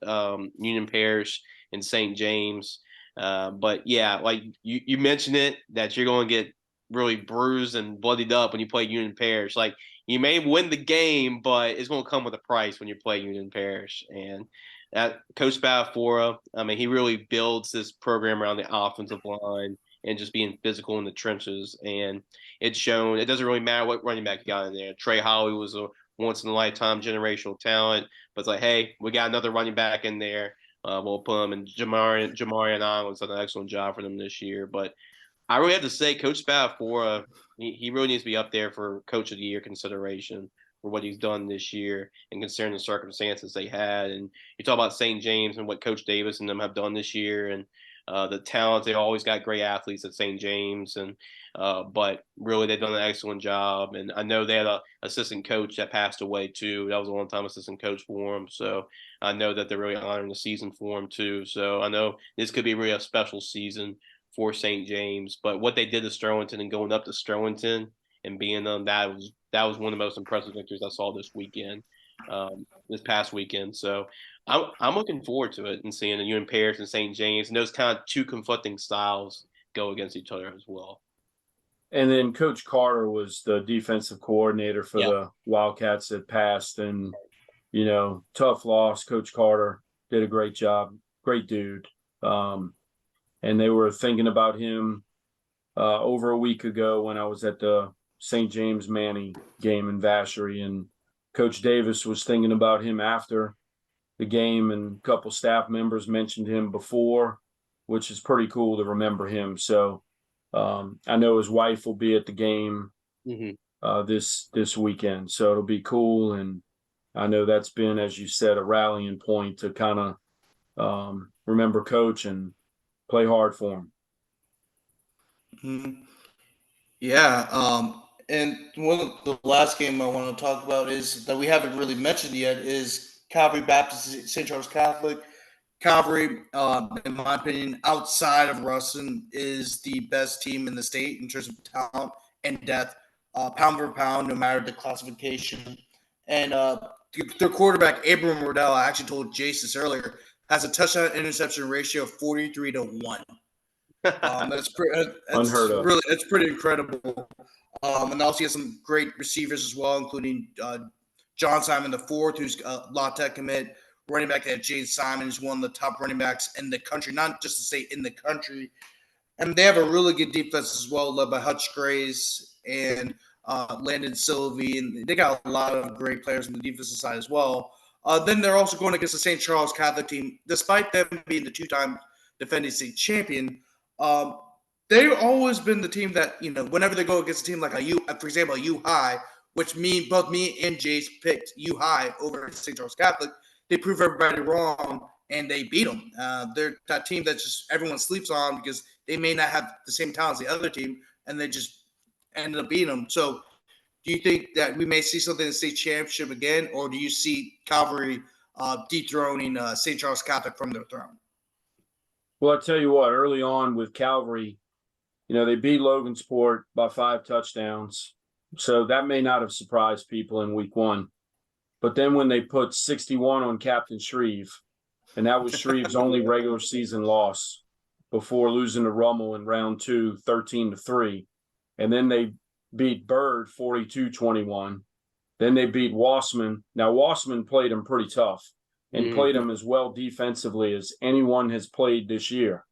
Union Parish and St. James, but yeah, like you mentioned it that you're going to get really bruised and bloodied up when you play Union Parish. Like you may win the game, but it's going to come with a price when you play Union Parish. And that Coach Balfour, I mean, he really builds this program around the offensive line and just being physical in the trenches. And it's shown it doesn't really matter what running back you got in there. Trey Holly was a once in a lifetime generational talent, but it's like, hey, we got another running back in there. We'll put him, and Jamari and Island's done an excellent job for them this year. But I really have to say, Coach Balfour, he really needs to be up there for Coach of the Year consideration for what he's done this year and considering the circumstances they had. And you talk about St. James and what Coach Davis and them have done this year, and the talent. They always got great athletes at St. James, and but really they've done an excellent job. And I know they had a assistant coach that passed away too. That was a long time assistant coach for them. So I know that they're really honoring the season for him too. So I know this could be really a special season for St. James. But what they did to Sterlington and going up to Sterlington and being them, that was one of the most impressive victories I saw this weekend, this past weekend. So I'm looking forward to it and seeing the Union Parish and St. James and those kind of two conflicting styles go against each other as well. And then Coach Carter was the defensive coordinator for the Wildcats that passed, and tough loss. Coach Carter did a great job, great dude. And they were thinking about him over a week ago when I was at the St. James Manny game in Vacherie, and Coach Davis was thinking about him after the game, and a couple staff members mentioned him before, which is pretty cool to remember him. So I know his wife will be at the game this weekend, so it'll be cool. And I know that's been, as you said, a rallying point to kind of remember Coach and play hard for him. Mm-hmm. Yeah. And one of the last game I want to talk about is that we haven't really mentioned yet is Calvary Baptist St. Charles Catholic. Calvary, in my opinion, outside of Ruston, is the best team in the state in terms of talent and depth, pound for pound, no matter the classification. And their quarterback, Abram Rodell, I actually told Jace this earlier, has a touchdown interception ratio of 43-1. That's Unheard of. Really, it's pretty incredible. And also he has some great receivers as well, including John Simon IV, who's a La Tech commit. Running back at Jace Simon is one of the top running backs in the country, not just to say in the country. And they have a really good defense as well, led by Hutch Grays and Landon Sylvie. And they got a lot of great players on the defensive side as well. Then they're also going against the St. Charles Catholic team. Despite them being the two-time defending state champion, they've always been the team that, whenever they go against a team like for example, a U High, which both me and Jace picked U High over St. Charles Catholic, they prove everybody wrong and they beat them. They're that team that just everyone sleeps on because they may not have the same talent as the other team, and they just ended up beating them. So do you think that we may see something in the state championship again, or do you see Calvary dethroning St. Charles Catholic from their throne? Well, I tell you what, early on with Calvary, they beat Logansport by 5 touchdowns. So that may not have surprised people in week 1. But then when they put 61 on Captain Shreve, and that was Shreve's only regular season loss before losing to Rummel in round 2, 13-3. And then they beat Bird 42-21. Then they beat Wassman. Now, Wassman played them pretty tough and played them as well defensively as anyone has played this year.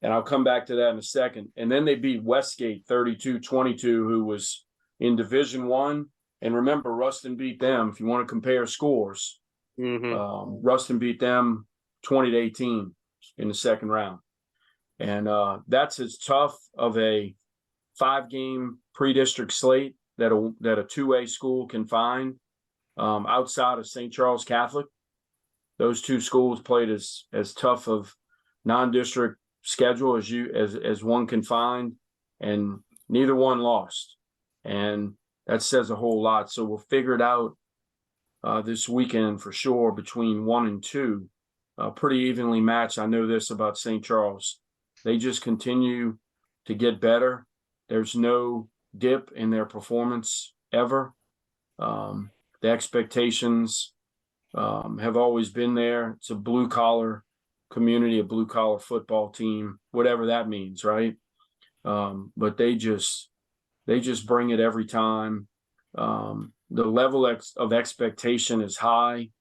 And I'll come back to that in a second. And then they beat Westgate 32-22, who was in Division I. And remember, Ruston beat them. If you want to compare scores, Ruston beat them 20-18 in the second round. And that's as tough of a 5-game pre-district slate that a 2A school can find outside of St. Charles Catholic. Those two schools played as tough of non-district schedule as one can find, and neither one lost. And that says a whole lot. So we'll figure it out this weekend for sure between 1 and 2. Pretty evenly matched. I know this about St. Charles. They just continue to get better. There's no dip in their performance ever. The expectations have always been there. It's a blue-collar community, a blue-collar football team, whatever that means, right? But they just bring it every time. The level of expectation is high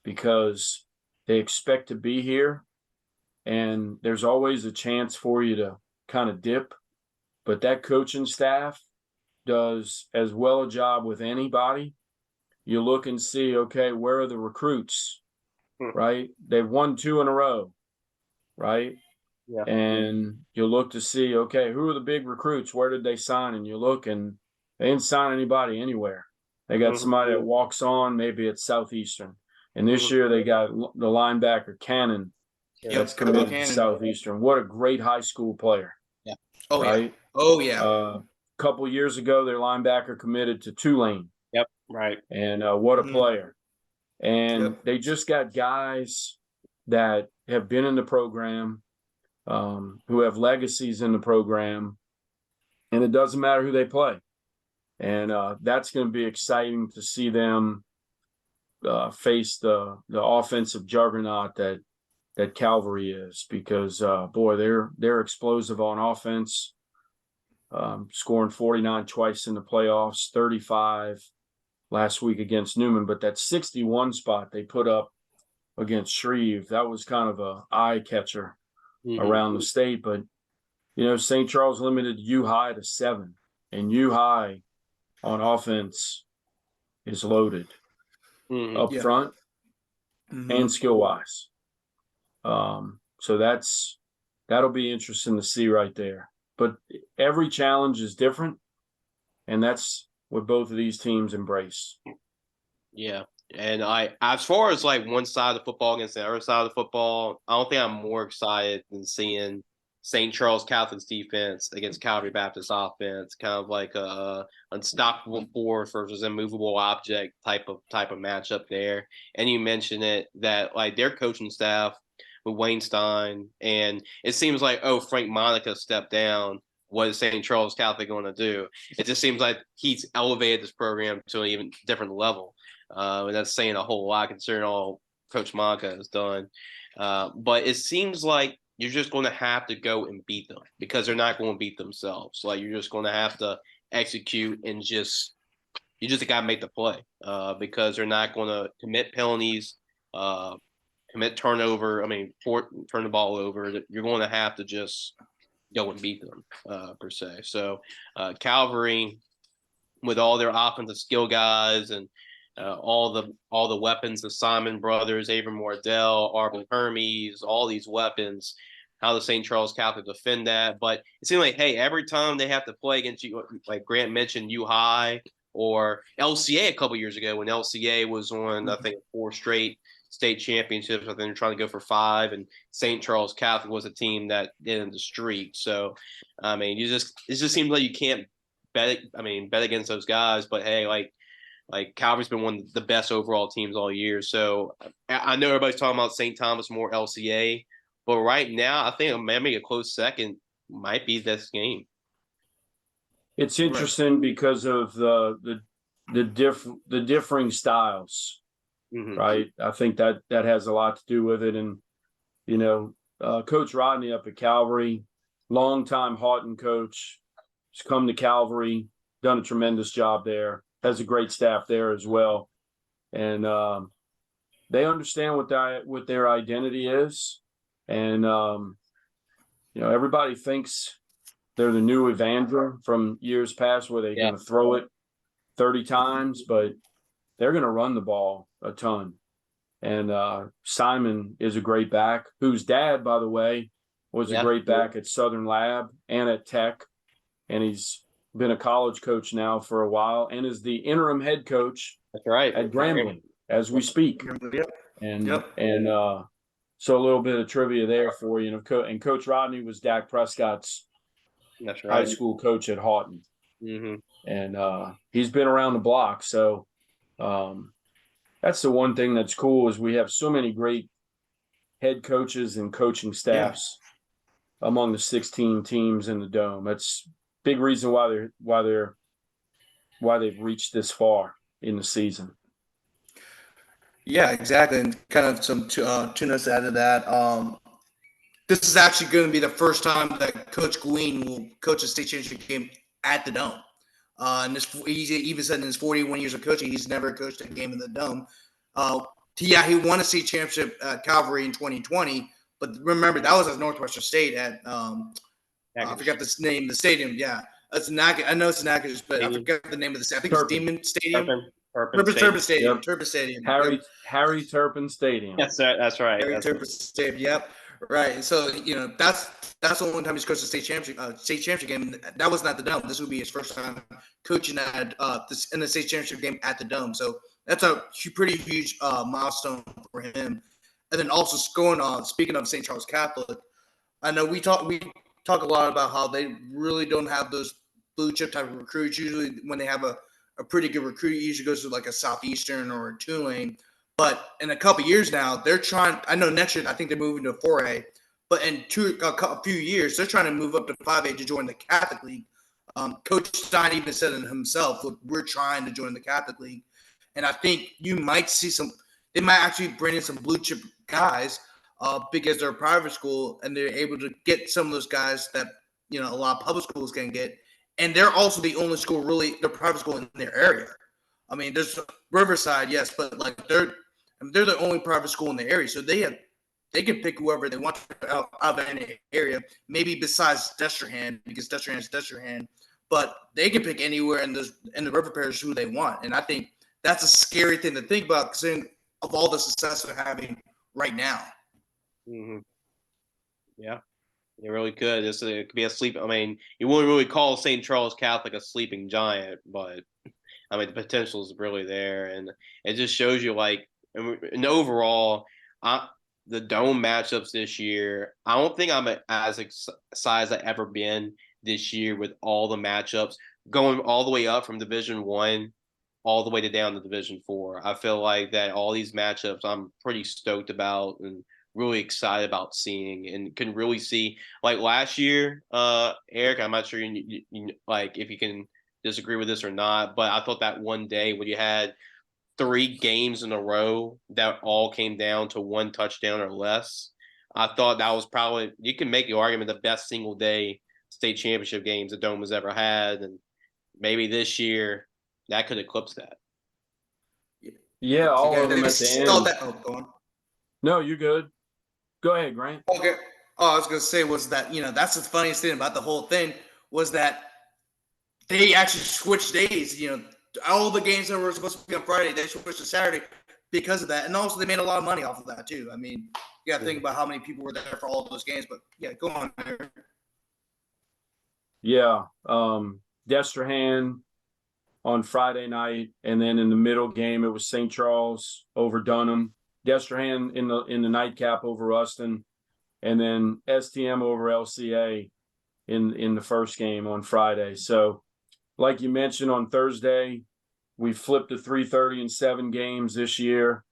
because they expect to be here, and there's always a chance for you to kind of dip. But that coaching staff does as well a job with anybody. You look and see, okay, where are the recruits, right? They've won 2 in a row, right? Yeah. And you look to see, okay, who are the big recruits? Where did they sign? And you look, and they didn't sign anybody anywhere. They got somebody that walks on, maybe at Southeastern. And this year they got the linebacker Cannon that's committed to Southeastern. What a great high school player. Yeah. Oh, right? Yeah. Oh, yeah. A couple years ago, their linebacker committed to Tulane. Yep. Right. And what a player. And they just got guys that have been in the program, who have legacies in the program, and it doesn't matter who they play. And that's going to be exciting to see them face the offensive juggernaut that Calvary is, because boy, they're explosive on offense, scoring 49 twice in the playoffs, 35 last week against Newman. But that 61 spot they put up against Shreve, that was kind of a eye catcher around the state. But St. Charles limited U High to 7, and U High on offense is loaded up front and skill wise. So that'll be interesting to see right there. But every challenge is different, and that's what both of these teams embrace. Yeah. And as far as like one side of the football against the other side of the football, I don't think I'm more excited than seeing St. Charles Catholic's defense against Calvary Baptist offense, kind of like a unstoppable force versus immovable object type of matchup there. And you mentioned it, that like their coaching staff with Wayne Stein, and it seems like, Frank Monica stepped down. What is St. Charles Catholic going to do? It just seems like he's elevated this program to an even different level. And that's saying a whole lot considering all Coach Monica has done. But it seems like you're just going to have to go and beat them, because they're not going to beat themselves. Like, you're just going to have to execute and you just got to make the play, because they're not going to commit penalties, commit turnover. Turn the ball over. You're going to have to just go and beat them, per se. So Calvary, with all their offensive skill guys and all the weapons, the Simon brothers, Abram Wardell, Arvin Hermes, all these weapons, how does St. Charles Catholic defend that? But it seems like, hey, every time they have to play against you, like Grant mentioned, U High or LCA a couple years ago, when LCA was on, I think, 4 straight state championships. I think they're trying to go for 5, and St. Charles Catholic was a team that ended the streak. So, it just seems like you can't bet against those guys. But hey, like Calvary's been one of the best overall teams all year. So I know everybody's talking about St. Thomas more LCA, but right now I think maybe a close second might be this game. It's interesting because of the differing styles, right? I think that has a lot to do with it. And Coach Rodney up at Calvary, longtime Houghton coach, has come to Calvary, done a tremendous job there. Has a great staff there as well, and they understand what their identity is, and everybody thinks they're the new Evandra from years past, where they're going to throw it 30 times, but they're going to run the ball a ton. And Simon is a great back, whose dad, by the way, was a great back at Southern Lab and at Tech. and he's been a college coach now for a while, and is the interim head coach. That's right. At Grambling as we speak. Yep. And so a little bit of trivia there for you. And Coach Rodney was Dak Prescott's That's high right. school coach at Houghton. Mm-hmm. And he's been around the block. So that's the one thing that's cool is we have so many great head coaches and coaching staffs among the 16 teams in the Dome. That's big reason why they've reached this far in the season. Yeah, exactly. And kind of some two notes to add to that. This is actually going to be the first time that Coach Green will coach a state championship game at the Dome. And he even said in his 41 years of coaching, he's never coached a game in the Dome. He won a state championship at Calvary in 2020, but remember that was at Northwestern State at I forgot the name of the stadium. Yeah, it's Natchitoches. I know it's Natchitoches, but I forgot the name of the stadium. I think it's Demon Stadium. Turpin Stadium. Yep. Turpin Stadium. Harry Turpin Stadium. That's right. Harry Turpin Stadium. Yep. Right. And so that's the only time he's coached a state championship game. That was not the Dome. This would be his first time coaching at in the state championship game at the Dome. So that's a pretty huge milestone for him. And then also going on, speaking of St. Charles Catholic, I know we talk a lot about how they really don't have those blue chip type of recruits. Usually when they have a pretty good recruit, it usually goes to like a Southeastern or a Tulane. But in a couple years now, they're trying. I know next year I think they're moving to 4A, but in a few years they're trying to move up to 5A to join the Catholic League. Coach Stein even said it himself. Look, we're trying to join the Catholic League, and I think you might see some. They might actually bring in some blue chip guys because they're a private school and they're able to get some of those guys that a lot of public schools can get, and they're also the only school really, they're private school in their area. I mean, there's Riverside, yes, but like they're the only private school in the area, so they can pick whoever they want out of any area. Maybe besides Destrehan, because Destrehan is Destrehan, but they can pick anywhere in the River Parish who they want, and I think that's a scary thing to think about, considering of all the success they're having right now. Mm-hmm. Yeah, it really could. It could be a sleep. I mean, you wouldn't really call St. Charles Catholic a sleeping giant, but I mean the potential is really there, and it just shows you like. And overall, the Dome matchups this year, I don't think I'm as excited as I've ever been this year with all the matchups going all the way up from Division I all the way down to Division IV. I feel like that all these matchups I'm pretty stoked about and really excited about seeing, and can really see like last year, Eric, I'm not sure you like if you can disagree with this or not, but I thought that one day when you had 3 games in a row that all came down to 1 touchdown or less, I thought that was probably, you can make the argument, the best single day state championship games the Dome has ever had. And maybe this year that could eclipse that. Yeah, all of them at the end. No, you're good. Go ahead, Grant. Okay. All I was going to say was that, that's the funniest thing about the whole thing was that they actually switched days. All the games that were supposed to be on Friday, they switched to Saturday because of that. And also they made a lot of money off of that too. I mean, you got to think about how many people were there for all of those games, but yeah, go on. Yeah. Destrehan on Friday night, and then in the middle game, it was St. Charles over Dunham, Destrehan in the nightcap over Ruston, and then STM over LCA in the first game on Friday. So, like you mentioned on Thursday, we flipped to 3:30 and 7 games this year.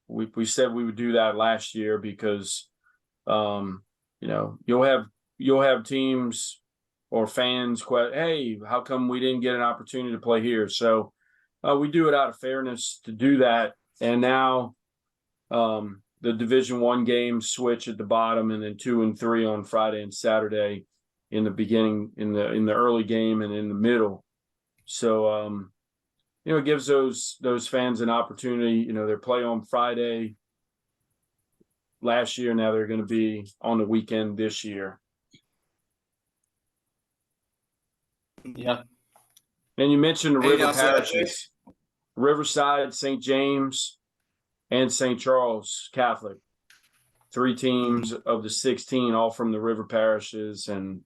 We said we would do that last year because, you'll have teams or fans hey, how come we didn't get an opportunity to play here? So we do it out of fairness to do that. And now the Division I games switch at the bottom, and then 2 and 3 on Friday and Saturday in the beginning, in the early game and in the middle. So, it gives those fans an opportunity. They play on Friday last year. Now they're going to be on the weekend this year. Yeah. And you mentioned the river parishes, Riverside, St. James, and St. Charles Catholic. 3 teams of the 16, all from the river parishes. And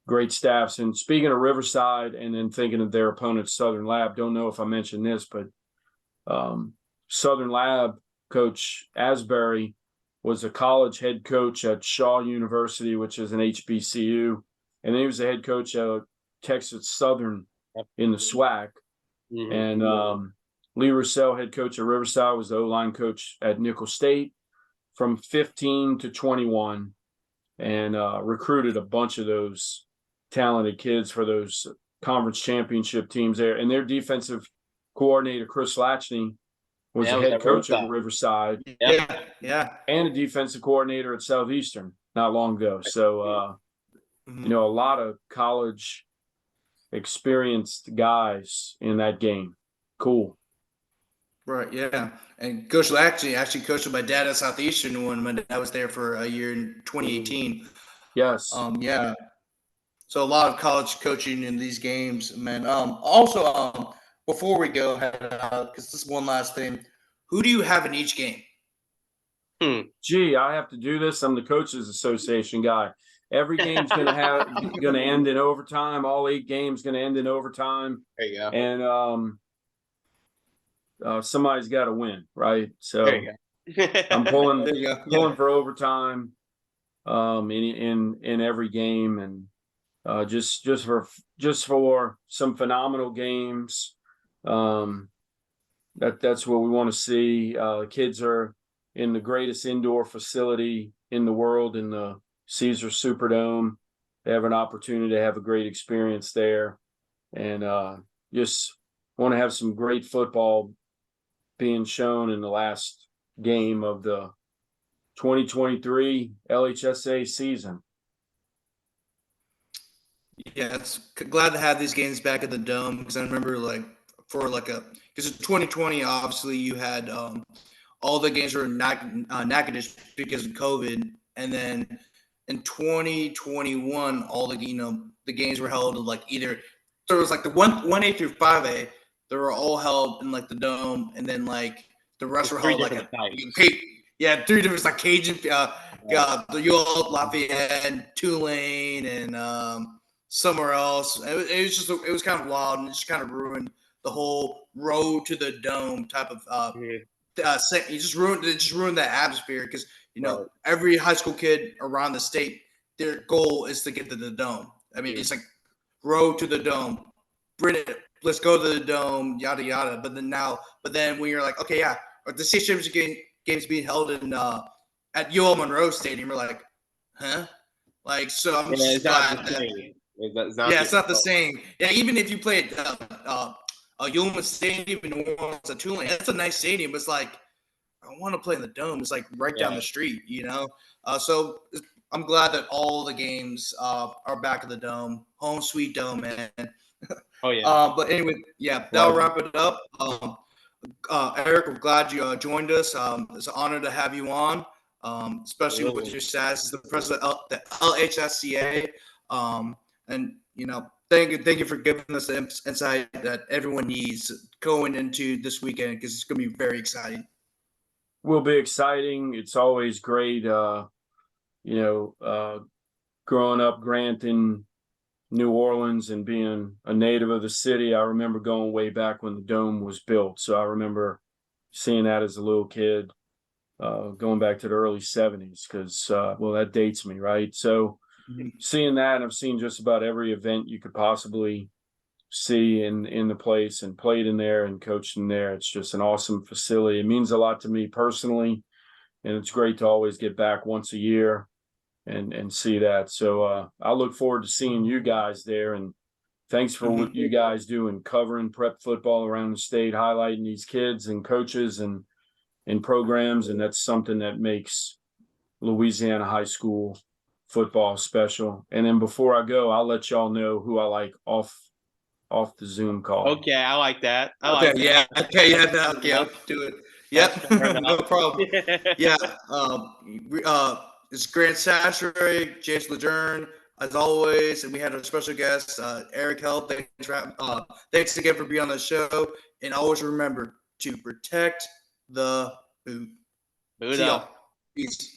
great staffs. And speaking of Riverside, and then thinking of their opponent, Southern Lab, don't know if I mentioned this, but Southern Lab coach Asbury was a college head coach at Shaw University, which is an HBCU, and then he was the head coach at Texas Southern in the SWAC. And Lee Russell, head coach at Riverside, was the O-line coach at Nickel State from 15 to 21, and recruited a bunch of those talented kids for those conference championship teams there. And their defensive coordinator, Chris Latchney, was the head coach at Riverside. Yeah. And a defensive coordinator at Southeastern not long ago. So, a lot of college experienced guys in that game. Cool. Right, yeah. And Coach Latchney actually coached my dad at Southeastern when my dad was there for a year in 2018. Yes. Yeah. So a lot of college coaching in these games, man. Also, before we go, because this is one last thing, who do you have in each game? Gee, I have to do this. I'm the coaches association guy. Every game's going to end in overtime. All 8 games going to end in overtime. There you go. And somebody's got to win, right? So I'm pulling for overtime in every game, and just for some phenomenal games. That's what we want to see. The kids are in the greatest indoor facility in the world, in the Caesar Superdome. They have an opportunity to have a great experience there, and just want to have some great football being shown in the last game of the 2023 LHSAA season. Yeah, it's glad to have these games back at the Dome, because I remember because in 2020, obviously you had all the games were in Natchitoches because of COVID, and then in 2021, all the games were held either there was the 1A through 5A, they were all held in the Dome, and then the rest were held 3 different Cajun, the UL Lafayette, Tulane, and somewhere else. It was kind of wild, and it just kind of ruined the whole road to the Dome type of it just ruined that atmosphere, because every high school kid around the state, their goal is to get to the Dome. I mean, it's road to the Dome, bring it, let's go to the Dome, yada yada. But then when you're okay, yeah, the state championship game's being held in at UL Monroe Stadium, you're like, huh? So I'm just glad that. It's not the same. Yeah, even if you play at Yulman Stadium in New Orleans at Tulane, that's a nice stadium. But it's I want to play in the Dome. It's right down the street, So I'm glad that all the games are back at the Dome. Home sweet Dome, man. Oh yeah. But anyway, yeah, that'll wrap it up. Eric, we're glad you joined us. It's an honor to have you on, especially with your status as the president of the LHSCA. And thank you for giving us the insight that everyone needs going into this weekend, because it's going to be very exciting. Will be exciting. It's always great. Growing up Grant in New Orleans and being a native of the city, I remember going way back when the Dome was built. So I remember seeing that as a little kid, going back to the early 70s, because that dates me, right? So seeing that, and I've seen just about every event you could possibly see in the place, and played in there and coached in there. It's just an awesome facility. It means a lot to me personally, and it's great to always get back once a year and see that. So I look forward to seeing you guys there, and thanks for what you guys do in covering prep football around the state, highlighting these kids and coaches and programs. And that's something that makes Louisiana high school football special. And then before I go, I'll let y'all know who I like off the Zoom call. Okay, I like that. I'll do it. Yep, no problem. Yeah, it's Grant Chachere, Jace, LeJeune, as always, and we had a special guest, Eric Held. Thanks again for being on the show, and always remember to protect the boot. Boot up. Peace.